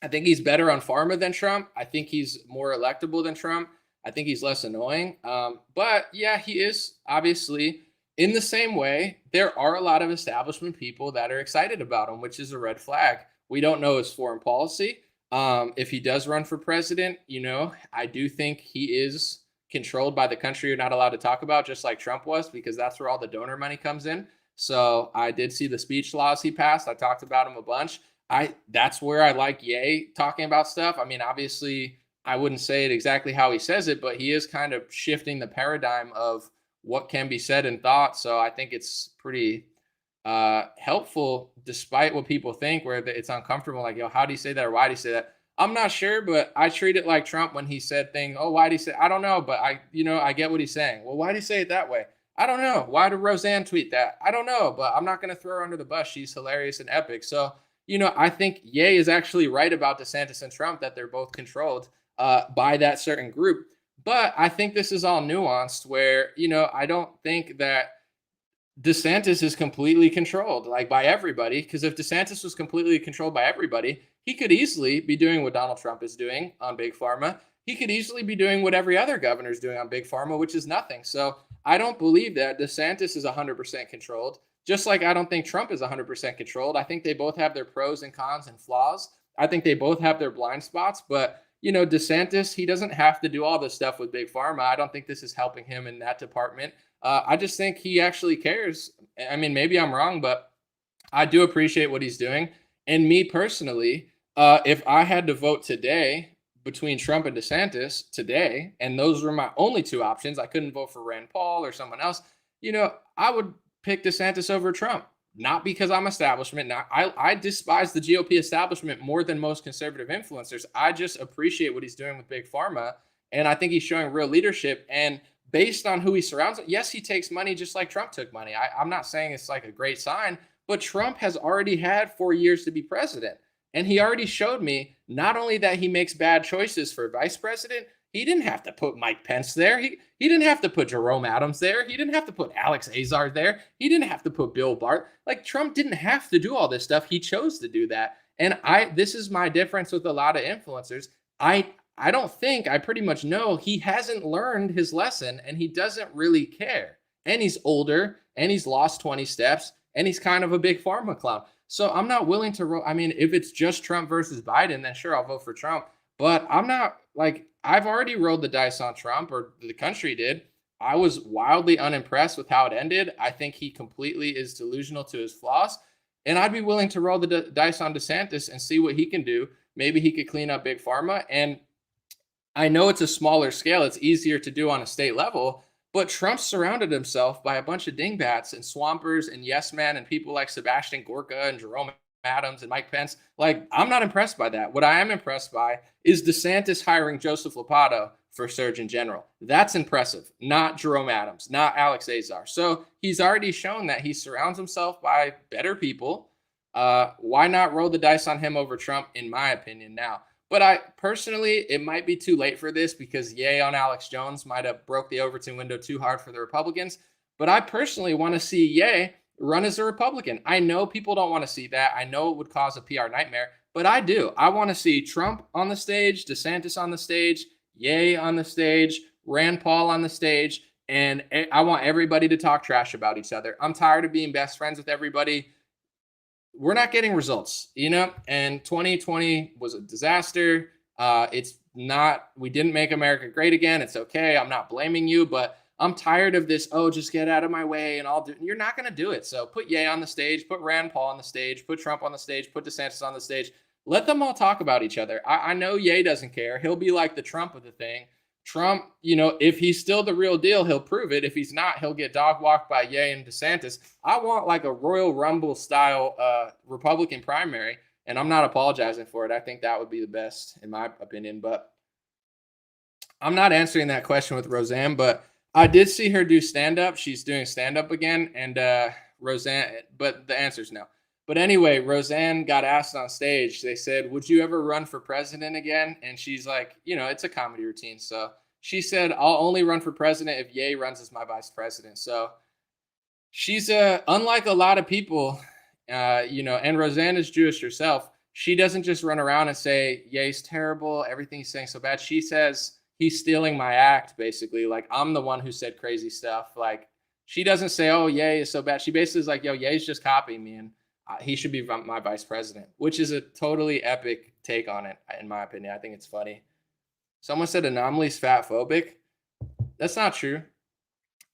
I think he's better on Pharma than Trump. I think he's more electable than Trump. I think he's less annoying. But yeah, he is obviously in the same way. There are a lot of establishment people that are excited about him, which is a red flag. We don't know his foreign policy. If he does run for president, I do think he is controlled by the country you're not allowed to talk about, just like Trump was, because that's where all the donor money comes in. So I did see the speech laws he passed. I talked about him a bunch. That's where I like Ye talking about stuff. I mean, obviously, I wouldn't say it exactly how he says it, but he is kind of shifting the paradigm of what can be said and thought. So I think it's pretty helpful, despite what people think, where it's uncomfortable. Like, yo, how do you say that, or why do you say that? I'm not sure, but I treat it like Trump when he said things. Oh, why do you say? I don't know, but I get what he's saying. Well, why do you say it that way? I don't know. Why did Roseanne tweet that? I don't know, but I'm not going to throw her under the bus. She's hilarious and epic. So, I think Ye is actually right about DeSantis and Trump, that they're both controlled by that certain group. But I think this is all nuanced where, I don't think that DeSantis is completely controlled like by everybody, because if DeSantis was completely controlled by everybody, he could easily be doing what Donald Trump is doing on Big Pharma. He could easily be doing what every other governor is doing on Big Pharma, which is nothing. So I don't believe that DeSantis is 100% controlled, just like I don't think Trump is 100% controlled. I think they both have their pros and cons and flaws. I think they both have their blind spots, but DeSantis, he doesn't have to do all this stuff with Big Pharma. I don't think this is helping him in that department. I just think he actually cares. I mean, maybe I'm wrong, but I do appreciate what he's doing. And me personally, if I had to vote today between Trump and DeSantis today, and those were my only two options, I couldn't vote for Rand Paul or someone else, I would pick DeSantis over Trump. Not because I'm establishment. I despise the GOP establishment more than most conservative influencers. I just appreciate what he's doing with Big Pharma, and I think he's showing real leadership. And based on who he surrounds, yes, he takes money just like Trump took money. I'm not saying it's like a great sign, but Trump has already had 4 years to be president. And he already showed me not only that he makes bad choices for vice president, he didn't have to put Mike Pence there. He didn't have to put Jerome Adams there. He didn't have to put Alex Azar there. He didn't have to put Bill Barr. Like, Trump didn't have to do all this stuff. He chose to do that. And this is my difference with a lot of influencers. I don't think, I pretty much know he hasn't learned his lesson, and he doesn't really care. And he's older, and he's lost 20 steps, and he's kind of a Big Pharma clown. So I'm not willing to I mean, if it's just Trump versus Biden, then sure, I'll vote for Trump. But I'm not, like, I've already rolled the dice on Trump, or the country did. I was wildly unimpressed with how it ended. I think he completely is delusional to his flaws. And I'd be willing to roll the dice on DeSantis and see what he can do. Maybe he could clean up Big Pharma. And I know it's a smaller scale. It's easier to do on a state level. But Trump surrounded himself by a bunch of dingbats and swampers and yes men and people like Sebastian Gorka and Jerome Adams and Mike Pence. Like, I'm not impressed by that. What I am impressed by is DeSantis hiring Joseph Lopado for Surgeon General. That's impressive. Not Jerome Adams, not Alex Azar. So he's already shown that he surrounds himself by better people. Why not roll the dice on him over Trump, in my opinion, now? But I personally, it might be too late for this, because yay on Alex Jones might have broke the Overton window too hard for the Republicans. But I personally want to see Ye run as a Republican. I know people don't want to see that. I know it would cause a PR nightmare, but I do. I want to see Trump on the stage, DeSantis on the stage, Ye on the stage, Rand Paul on the stage, and I want everybody to talk trash about each other. I'm tired of being best friends with everybody. We're not getting results, and 2020 was a disaster. It's not, we didn't make America great again. It's okay. I'm not blaming you, but I'm tired of this. Oh, just get out of my way and I'll do. You're not going to do it. So put Ye on the stage, put Rand Paul on the stage, put Trump on the stage, put DeSantis on the stage. Let them all talk about each other. I know Ye doesn't care. He'll be like the Trump of the thing. Trump, if he's still the real deal, he'll prove it. If he's not, he'll get dog walked by Ye and DeSantis. I want like a Royal Rumble style Republican primary, and I'm not apologizing for it. I think that would be the best, in my opinion. But I'm not answering that question with Roseanne, but I did see her do stand-up. She's doing stand-up again, and Roseanne, but the answer is no. But anyway, Roseanne got asked on stage. They said, "Would you ever run for president again?" And she's like, it's a comedy routine. So she said, "I'll only run for president if Ye runs as my vice president." So she's unlike a lot of people, and Roseanne is Jewish herself. She doesn't just run around and say, Ye's terrible, everything he's saying so bad. She says, he's stealing my act, basically. Like, I'm the one who said crazy stuff. Like, she doesn't say, oh, Ye is so bad. She basically is like, yo, Ye's just copying me, and he should be my vice president, which is a totally epic take on it, in my opinion. I think it's funny. Someone said Anomaly's fat phobic. That's not true.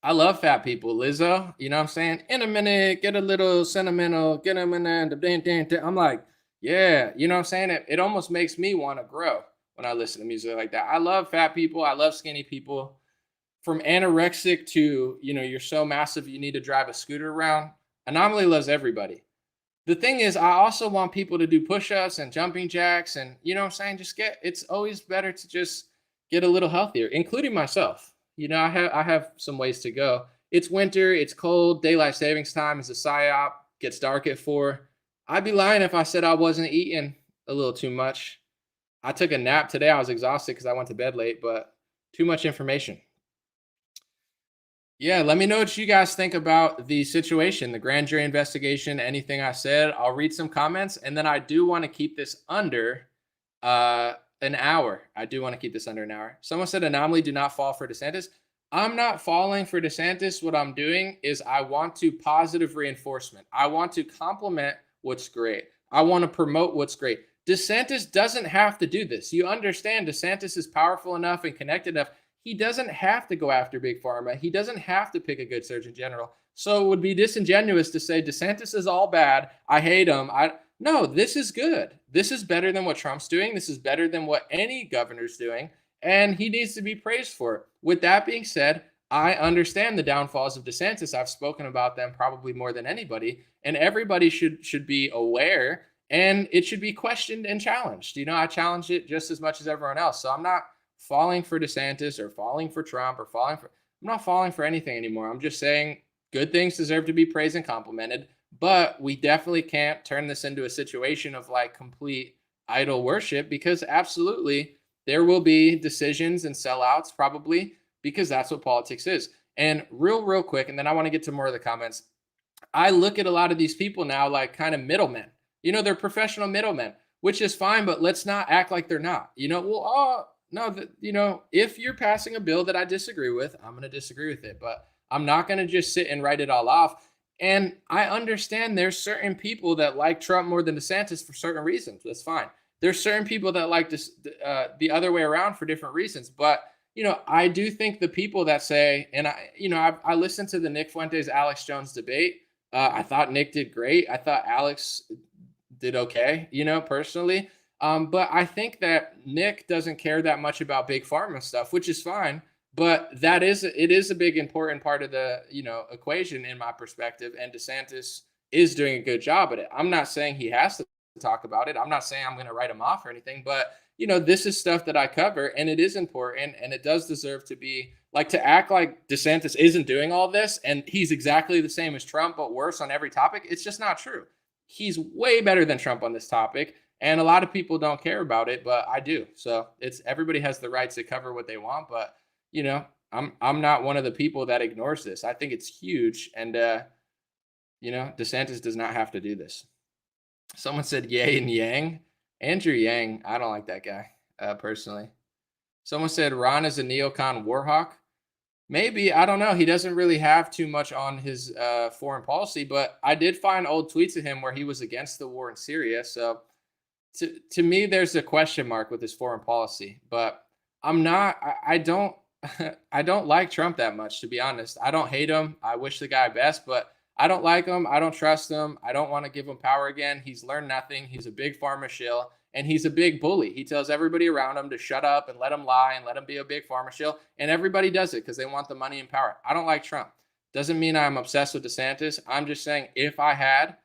I love fat people. Lizzo, you know what I'm saying? In a minute, get a little sentimental, get a minute. I'm like, yeah, you know what I'm saying? It almost makes me want to grow when I listen to music like that. I love fat people. I love skinny people. From anorexic to, you're so massive you need to drive a scooter around. Anomaly loves everybody. The thing is, I also want people to do push-ups and jumping jacks, and you know what I'm saying? It's always better to just get a little healthier, including myself. I have some ways to go. It's winter, it's cold, daylight savings time is a psyop, gets dark at 4. I'd be lying if I said I wasn't eating a little too much. I took a nap today. I was exhausted because I went to bed late, but too much information. Yeah, let me know what you guys think about the situation, the grand jury investigation, anything I said. I'll read some comments, and then I do want to keep this under an hour. I do want to keep this under an hour. Someone said, Anomaly, do not fall for DeSantis. I'm not falling for DeSantis. What I'm doing is I want to positive reinforcement. I want to compliment what's great. I want to promote what's great. DeSantis doesn't have to do this. You understand DeSantis is powerful enough and connected enough. He doesn't have to go after Big Pharma. He doesn't have to pick a good surgeon general. So it would be disingenuous to say DeSantis is all bad. I hate him. No, this is good. This is better than what Trump's doing. This is better than what any governor's doing. And he needs to be praised for it. With that being said, I understand the downfalls of DeSantis. I've spoken about them probably more than anybody. And everybody should be aware, and it should be questioned and challenged. I challenge it just as much as everyone else. So I'm not falling for DeSantis or falling for Trump or I'm not falling for anything anymore. I'm just saying good things deserve to be praised and complimented. But we definitely can't turn this into a situation of like complete idol worship, because absolutely there will be decisions and sellouts probably, because that's what politics is. And real quick, and then I want to get to more of the comments. I look at a lot of these people now like kind of middlemen. They're professional middlemen, which is fine, but let's not act like they're not. If you're passing a bill that I disagree with, I'm going to disagree with it, but I'm not going to just sit and write it all off. And I understand there's certain people that like Trump more than DeSantis for certain reasons. That's fine. There's certain people that like this, the other way around for different reasons. But, I do think the people that say, and I listened to the Nick Fuentes, Alex Jones debate. I thought Nick did great. I thought Alex did okay, personally. But I think that Nick doesn't care that much about Big Pharma stuff, which is fine. But it is a big important part of the equation in my perspective, and DeSantis is doing a good job at it. I'm not saying he has to talk about it. I'm not saying I'm going to write him off or anything, but this is stuff that I cover, and it is important, and it does deserve to be like, to act like DeSantis isn't doing all this and he's exactly the same as Trump but worse on every topic. It's just not true. He's way better than Trump on this topic, and a lot of people don't care about it, but I do. So everybody has the right to cover what they want, but I'm not one of the people that ignores this. I think it's huge. And, DeSantis does not have to do this. Someone said Ye and Yang. Andrew Yang, I don't like that guy, personally. Someone said Ron is a neocon warhawk. Maybe, I don't know. He doesn't really have too much on his foreign policy, but I did find old tweets of him where he was against the war in Syria. So to me, there's a question mark with his foreign policy, but I don't like Trump that much, to be honest. I don't hate him. I wish the guy best, but I don't like him. I don't trust him. I don't want to give him power again. He's learned nothing. He's a big pharma shill, and he's a big bully. He tells everybody around him to shut up and let him lie and let him be a big pharma shill, and everybody does it because they want the money and power. I don't like Trump. Doesn't mean I'm obsessed with DeSantis. I'm just saying if I had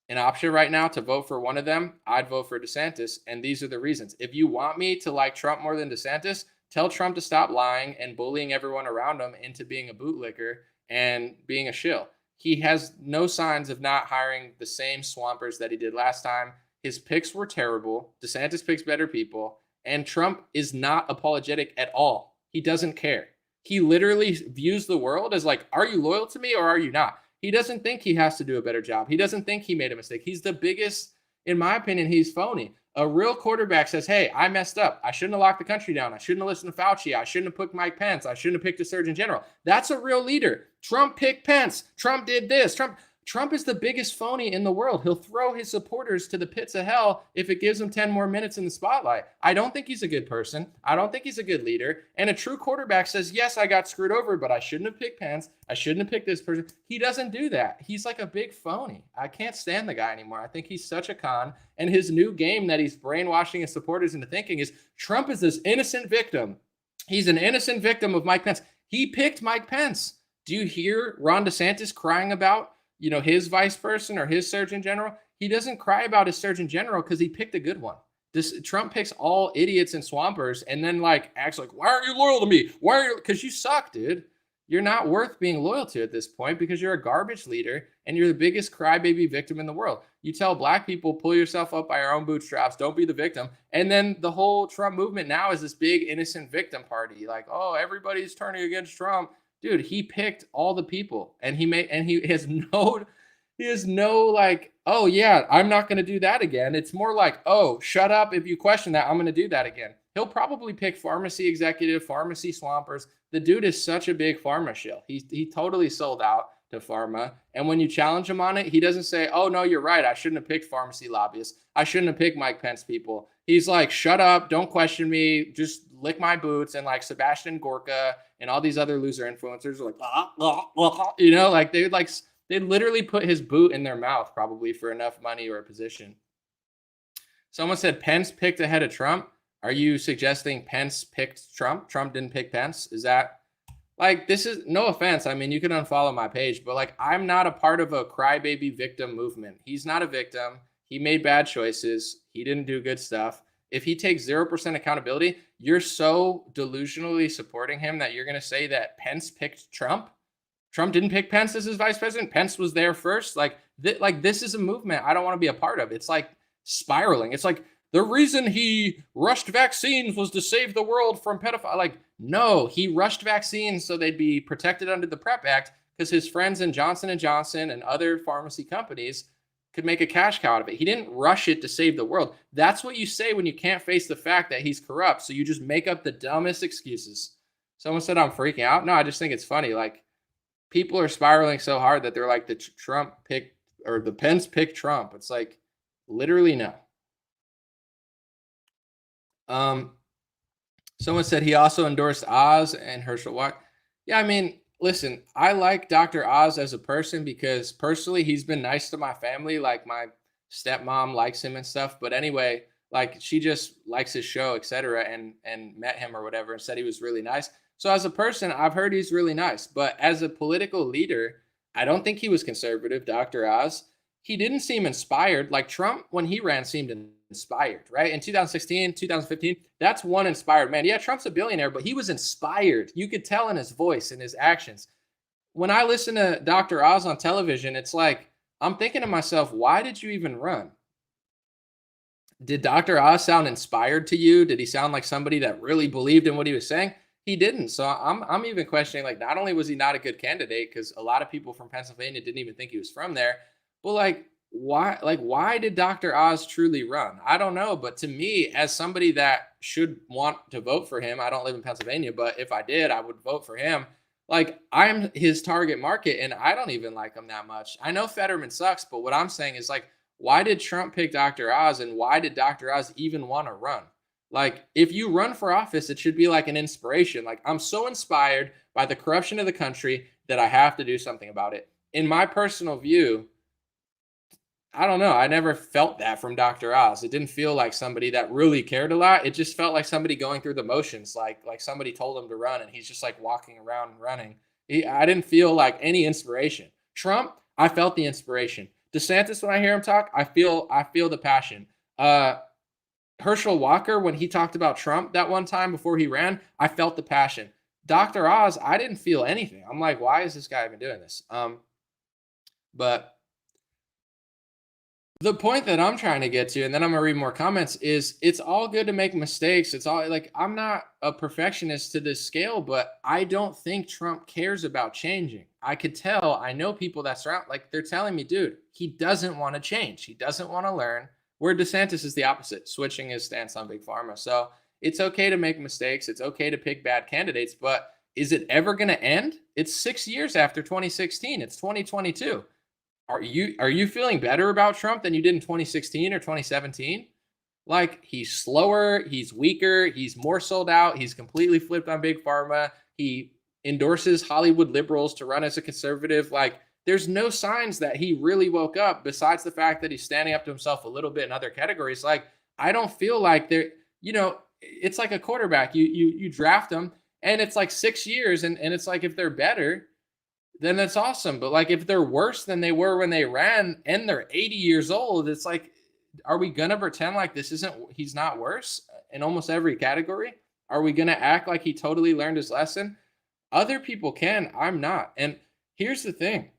an option right now to vote for one of them, I'd vote for DeSantis, and these are the reasons. If you want me to like Trump more than DeSantis, Tell Trump to stop lying and bullying everyone around him into being a bootlicker and being a shill. He has no signs of not hiring the same swampers that he did last time. His picks were terrible. DeSantis picks better people. And Trump is not apologetic at all. He doesn't care. He literally views the world as like, are you loyal to me or are you not? He doesn't think he has to do a better job. He doesn't think he made a mistake. He's the biggest, in my opinion, he's phony. A real quarterback says, hey, I messed up. I shouldn't have locked the country down. I shouldn't have listened to Fauci. I shouldn't have picked Mike Pence. I shouldn't have picked a Surgeon General. That's a real leader. Trump picked Pence. Trump did this. Trump is the biggest phony in the world. He'll throw his supporters to the pits of hell if it gives him 10 more minutes in the spotlight. I don't think he's a good person. I don't think he's a good leader. And a true quarterback says, yes, I got screwed over, but I shouldn't have picked Pence. I shouldn't have picked this person. He doesn't do that. He's like a big phony. I can't stand the guy anymore. I think he's such a con. And his new game that he's brainwashing his supporters into thinking is Trump is this innocent victim. He's an innocent victim of Mike Pence. He picked Mike Pence. Do you hear Ron DeSantis crying about his vice person or his surgeon general? He doesn't cry about his surgeon general because he picked a good one. Trump picks all idiots and swampers and then acts like, why aren't you loyal to me? Why are you? Because you suck, dude. You're not worth being loyal to at this point because you're a garbage leader and you're the biggest crybaby victim in the world. You tell black people, pull yourself up by your own bootstraps. Don't be the victim. And then the whole Trump movement now is this big innocent victim party. Like, oh, everybody's turning against Trump. Dude, he picked all the people and he has no like, oh yeah, I'm not going to do that again. It's more like, oh, shut up. If you question that, I'm going to do that again. He'll probably pick pharmacy executive, pharmacy swampers. The dude is such a big pharma shill. He totally sold out to pharma. And when you challenge him on it, he doesn't say, oh no, you're right. I shouldn't have picked pharmacy lobbyists. I shouldn't have picked Mike Pence people. He's like, shut up. Don't question me. Just lick my boots. And like Sebastian Gorka and all these other loser influencers are like, they literally put his boot in their mouth probably for enough money or a position. Someone said Pence picked ahead of Trump. Are you suggesting Pence picked Trump? Trump didn't pick Pence? Is that this is no offense. I mean, you can unfollow my page, but I'm not a part of a crybaby victim movement. He's not a victim. He made bad choices. He didn't do good stuff. If he takes 0% accountability, you're so delusionally supporting him that you're going to say that Pence picked Trump. Trump didn't pick Pence as his vice president. Pence was there first. This is a movement I don't want to be a part of. It's like spiraling. It's like the reason he rushed vaccines was to save the world from pedophiles. No, he rushed vaccines so they'd be protected under the PrEP Act because his friends in Johnson & Johnson and other pharmacy companies could make a cash cow out of it. He didn't rush it to save the world. That's what you say when you can't face the fact that he's corrupt. So you just make up the dumbest excuses. Someone said I'm freaking out. No, I just think it's funny. People are spiraling so hard that they're like the Trump picked or the Pence picked Trump. It's like literally no. Someone said he also endorsed Oz and Herschel Walker. Yeah, I mean, listen, I like Dr. Oz as a person because personally he's been nice to my family. Like my stepmom likes him and stuff. But anyway, she just likes his show, etc. and met him or whatever and said he was really nice. So as a person, I've heard he's really nice. But as a political leader, I don't think he was conservative, Dr. Oz. He didn't seem inspired. Like Trump, when he ran, seemed inspired, right? In 2016, 2015, that's one inspired man. Yeah, Trump's a billionaire, but he was inspired. You could tell in his voice and his actions. When I listen to Dr. Oz on television, it's like, I'm thinking to myself, why did you even run? Did Dr. Oz sound inspired to you? Did he sound like somebody that really believed in what he was saying? He didn't. So I'm even questioning, not only was he not a good candidate, because a lot of people from Pennsylvania didn't even think he was from there, but why did Dr. Oz truly run? I don't know. But to me, as somebody that should want to vote for him, I don't live in Pennsylvania, but if I did, I would vote for him. I'm his target market and I don't even like him that much. I know Fetterman sucks, but what I'm saying is why did Trump pick Dr. Oz and why did Dr. Oz even want to run? If you run for office, it should be an inspiration. I'm so inspired by the corruption of the country that I have to do something about it. In my personal view, I don't know. I never felt that from Dr. Oz. It didn't feel like somebody that really cared a lot. It just felt like somebody going through the motions, like somebody told him to run and he's just walking around and running. I didn't feel any inspiration. Trump, I felt the inspiration. DeSantis, when I hear him talk, I feel the passion. Herschel Walker, when he talked about Trump that one time before he ran, I felt the passion. Dr. Oz, I didn't feel anything. I'm like, why is this guy even doing this? But the point that I'm trying to get to, and then I'm gonna read more comments, is it's all good to make mistakes. It's all like, I'm not a perfectionist to this scale, but I don't think Trump cares about changing. I could tell, I know people that surround, like, they're telling me, dude, he doesn't want to change. He doesn't want to learn. Where DeSantis is the opposite, switching his stance on big pharma. So it's okay to make mistakes. It's okay to pick bad candidates, but is it ever going to end? It's 6 years after 2016. It's 2022. Are you feeling better about Trump than you did in 2016 or 2017? Like, he's slower, he's weaker, he's more sold out, he's completely flipped on big pharma. He endorses Hollywood liberals to run as a conservative. Like, there's no signs that he really woke up besides the fact that he's standing up to himself a little bit in other categories. Like, I don't feel like they're, it's like a quarterback. You draft them and it's like 6 years and it's like, if they're better, then that's awesome. But like, if they're worse than they were when they ran and they're 80 years old, it's like, are we going to pretend like he's not worse in almost every category? Are we going to act like he totally learned his lesson? Other people can, I'm not. And here's the thing.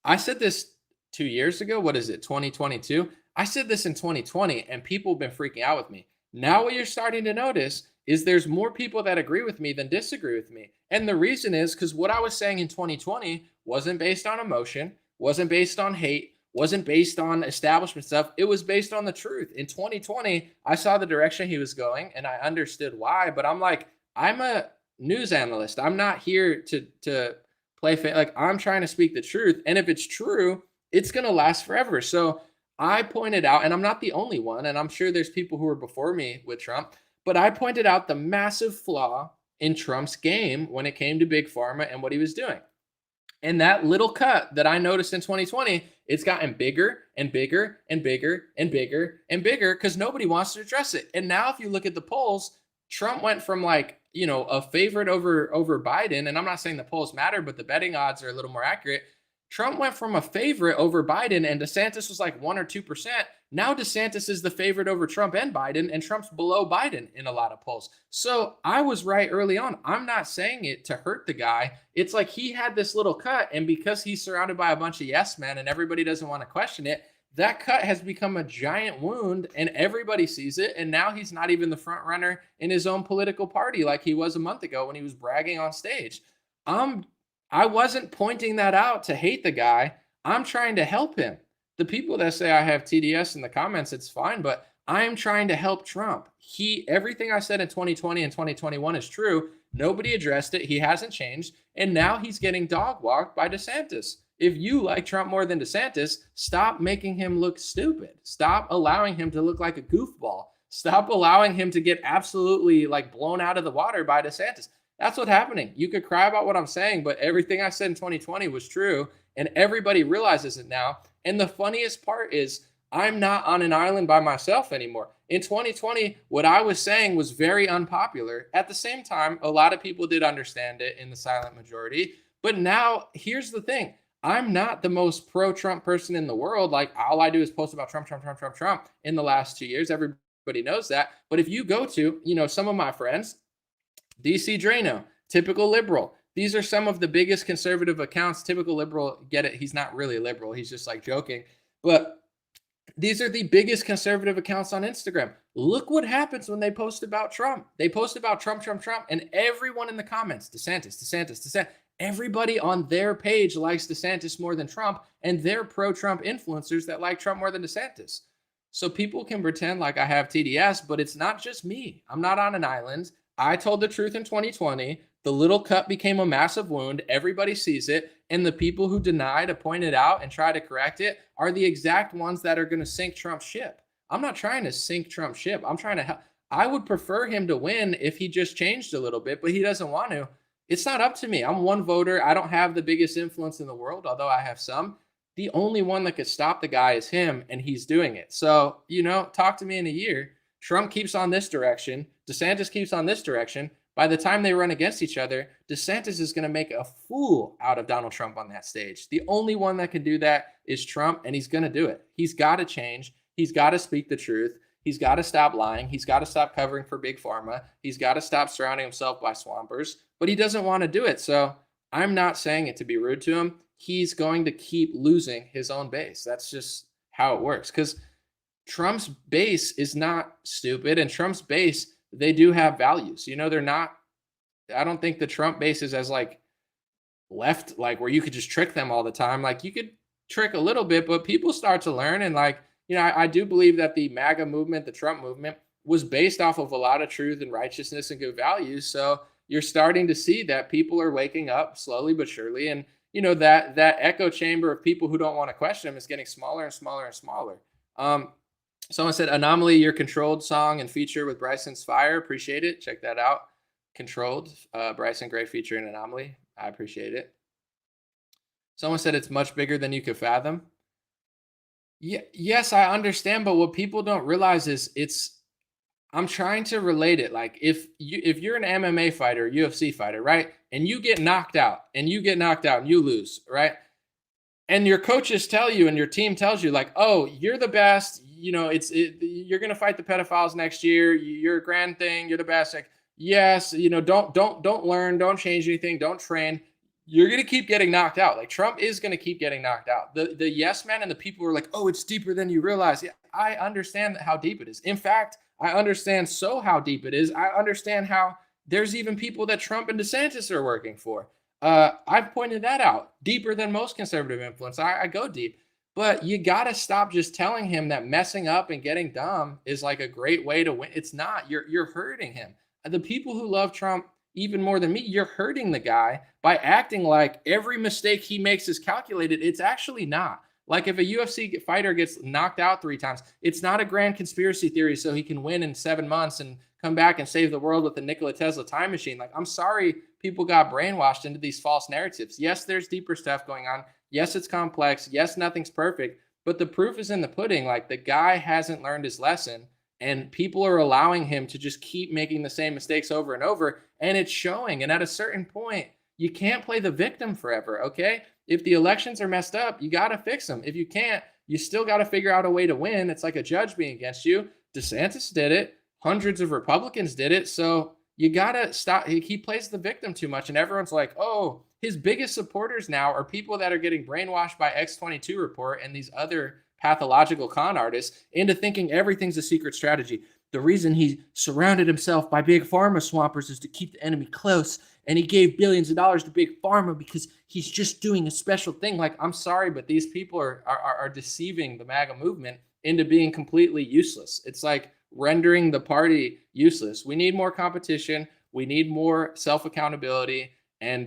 I said this 2 years ago. What is it? 2022. I said this in 2020 and people have been freaking out with me. Now what you're starting to notice is there's more people that agree with me than disagree with me. And the reason is because what I was saying in 2020 wasn't based on emotion, wasn't based on hate, wasn't based on establishment stuff. It was based on the truth. In 2020, I saw the direction he was going and I understood why. But I'm like, I'm a news analyst. I'm not here to play like, I'm trying to speak the truth. And if it's true, it's going to last forever. So I pointed out, and I'm not the only one, and I'm sure there's people who were before me with Trump, but I pointed out the massive flaw in Trump's game when it came to big pharma and what he was doing. And that little cut that I noticed in 2020, it's gotten bigger and bigger and bigger and bigger and bigger because nobody wants to address it. And now if you look at the polls, Trump went from like, a favorite over Biden. And I'm not saying the polls matter, but the betting odds are a little more accurate. Trump went from a favorite over Biden and DeSantis was like 1 or 2%. Now DeSantis is the favorite over Trump and Biden, and Trump's below Biden in a lot of polls. So I was right early on. I'm not saying it to hurt the guy. It's like he had this little cut, and because he's surrounded by a bunch of yes men and everybody doesn't want to question it, that cut has become a giant wound and everybody sees it. And now he's not even the front runner in his own political party like he was a month ago when he was bragging on stage. I wasn't pointing that out to hate the guy. I'm trying to help him. The people that say I have TDS in the comments, it's fine, but I'm trying to help Trump. Everything I said in 2020 and 2021 is true. Nobody addressed it. He hasn't changed. And now he's getting dog walked by DeSantis. If you like Trump more than DeSantis, stop making him look stupid. Stop allowing him to look like a goofball. Stop allowing him to get absolutely like blown out of the water by DeSantis. That's what's happening. You could cry about what I'm saying, but everything I said in 2020 was true, and everybody realizes it now. And the funniest part is I'm not on an island by myself anymore. In 2020, what I was saying was very unpopular. At the same time, a lot of people did understand it in the silent majority. But now, here's the thing. I'm not the most pro-Trump person in the world. Like, all I do is post about Trump in the last 2 years. Everybody knows that. But if you go to, some of my friends, DC Drano, typical liberal. These are some of the biggest conservative accounts. Typical liberal, get it. He's not really liberal. He's just like joking. But these are the biggest conservative accounts on Instagram. Look what happens when they post about Trump. They post about Trump, and everyone in the comments, DeSantis. Everybody on their page likes DeSantis more than Trump, and they're pro-Trump influencers that like Trump more than DeSantis. So people can pretend like I have TDS, but it's not just me. I'm not on an island. I told the truth in 2020. The little cut became a massive wound. Everybody sees it. And the people who deny to point it out and try to correct it are the exact ones that are going to sink Trump's ship. I'm not trying to sink Trump's ship. I'm trying to help. I would prefer him to win if he just changed a little bit, but he doesn't want to. It's not up to me. I'm one voter. I don't have the biggest influence in the world, although I have some. The only one that could stop the guy is him, and he's doing it. So, talk to me in a year. Trump keeps on this direction. DeSantis keeps on this direction. By the time they run against each other, DeSantis is going to make a fool out of Donald Trump on that stage. The only one that can do that is Trump, and he's going to do it. He's got to change. He's got to speak the truth. He's got to stop lying. He's got to stop covering for Big Pharma. He's got to stop surrounding himself by swampers, but he doesn't want to do it. So I'm not saying it to be rude to him. He's going to keep losing his own base. That's just how it works. Because Trump's base is not stupid, and Trump's base, they do have values. They're not, I don't think the Trump base is as like left, like where you could just trick them all the time. Like you could trick a little bit, but people start to learn. And like, I do believe that the MAGA movement, the Trump movement, was based off of a lot of truth and righteousness and good values. So you're starting to see that people are waking up slowly but surely. And, that echo chamber of people who don't want to question him is getting smaller and smaller and smaller. Someone said, Anomaly, your Controlled song and feature with Bryson's Fire. Appreciate it. Check that out. Controlled, Bryson, great feature in Anomaly. I appreciate it. Someone said it's much bigger than you could fathom. Yeah, yes, I understand, but what people don't realize is I'm trying to relate it. Like if you're an MMA fighter, UFC fighter, right? And you get knocked out and you lose, right? And your coaches tell you and your team tells you like, oh, you're the best. You're going to fight the pedophiles next year. You're a grand thing. You're the best. Like, yes, don't learn, don't change anything, don't train. You're going to keep getting knocked out. Like Trump is going to keep getting knocked out. The yes men and the people who are like, oh, it's deeper than you realize. Yeah, I understand how deep it is. In fact, I understand how deep it is. I understand how there's even people that Trump and DeSantis are working for. I've pointed that out. Deeper than most conservative influence. I go deep. But you got to stop just telling him that messing up and getting dumb is like a great way to win. It's not. You're hurting him. The people who love Trump even more than me, you're hurting the guy by acting like every mistake he makes is calculated. It's actually not. Like if a UFC fighter gets knocked out 3 times, it's not a grand conspiracy theory so he can win in 7 months and come back and save the world with the Nikola Tesla time machine. Like, I'm sorry people got brainwashed into these false narratives. Yes, there's deeper stuff going on. Yes, it's complex. Yes, nothing's perfect. But the proof is in the pudding. Like, the guy hasn't learned his lesson, and people are allowing him to just keep making the same mistakes over and over, and it's showing. And at a certain point, you can't play the victim forever, okay? If the elections are messed up, you got to fix them. If you can't, you still got to figure out a way to win. It's like a judge being against you. DeSantis did it. Hundreds of Republicans did it. So you got to stop. He plays the victim too much, and everyone's like, oh, his biggest supporters now are people that are getting brainwashed by X22 Report and these other pathological con artists into thinking everything's a secret strategy. The reason he surrounded himself by big pharma swampers is to keep the enemy close, and he gave billions of dollars to big pharma because he's just doing a special thing. Like, I'm sorry, but these people are deceiving the MAGA movement into being completely useless. It's like rendering the party useless. We need more competition. We need more self-accountability. And,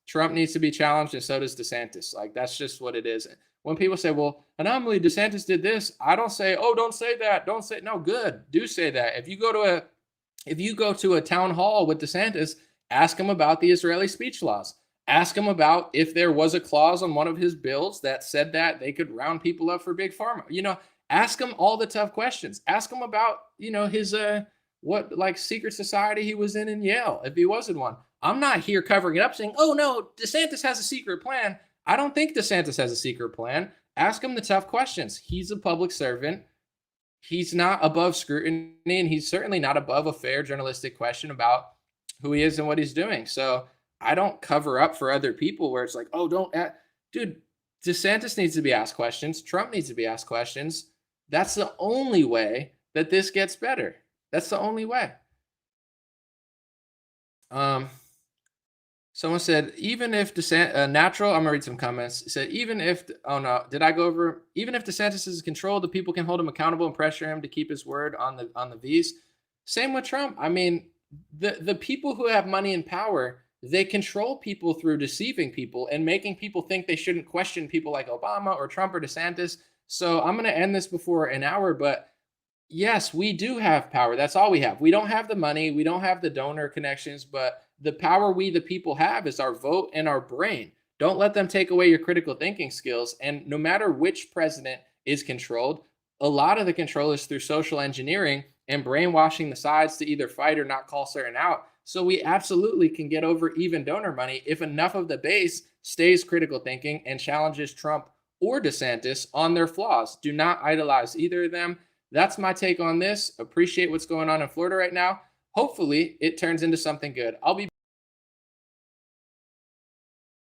Trump needs to be challenged, and so does DeSantis. Like, that's just what it is. When people say, well, Anomaly, DeSantis did this, I don't say, oh, don't say that. Don't say, no, good. Do say that. If you go to a town hall with DeSantis, ask him about the Israeli speech laws. Ask him about if there was a clause on one of his bills that said that they could round people up for big pharma. Ask him all the tough questions. Ask him about, his, what like secret society he was in Yale, if he was in one. I'm not here covering it up saying, oh no, DeSantis has a secret plan. I don't think DeSantis has a secret plan. Ask him the tough questions. He's a public servant. He's not above scrutiny, and he's certainly not above a fair journalistic question about who he is and what he's doing. So I don't cover up for other people where it's like, oh, don't, dude, DeSantis needs to be asked questions. Trump needs to be asked questions. That's the only way that this gets better. That's the only way. Someone said, even if natural, I'm gonna read some comments. It said, even if DeSantis is controlled, the people can hold him accountable and pressure him to keep his word on the V's. Same with Trump. I mean, the people who have money and power, they control people through deceiving people and making people think they shouldn't question people like Obama or Trump or DeSantis. So I'm gonna end this before an hour, but yes, we do have power. That's all we have. We don't have the money. We don't have the donor connections, but the power we, the people, have is our vote and our brain. Don't let them take away your critical thinking skills. And no matter which president is controlled, a lot of the control is through social engineering and brainwashing the sides to either fight or not call certain out. So we absolutely can get over even donor money if enough of the base stays critical thinking and challenges Trump or DeSantis on their flaws. Do not idolize either of them. That's my take on this. Appreciate what's going on in Florida right now. Hopefully it turns into something good. I'll be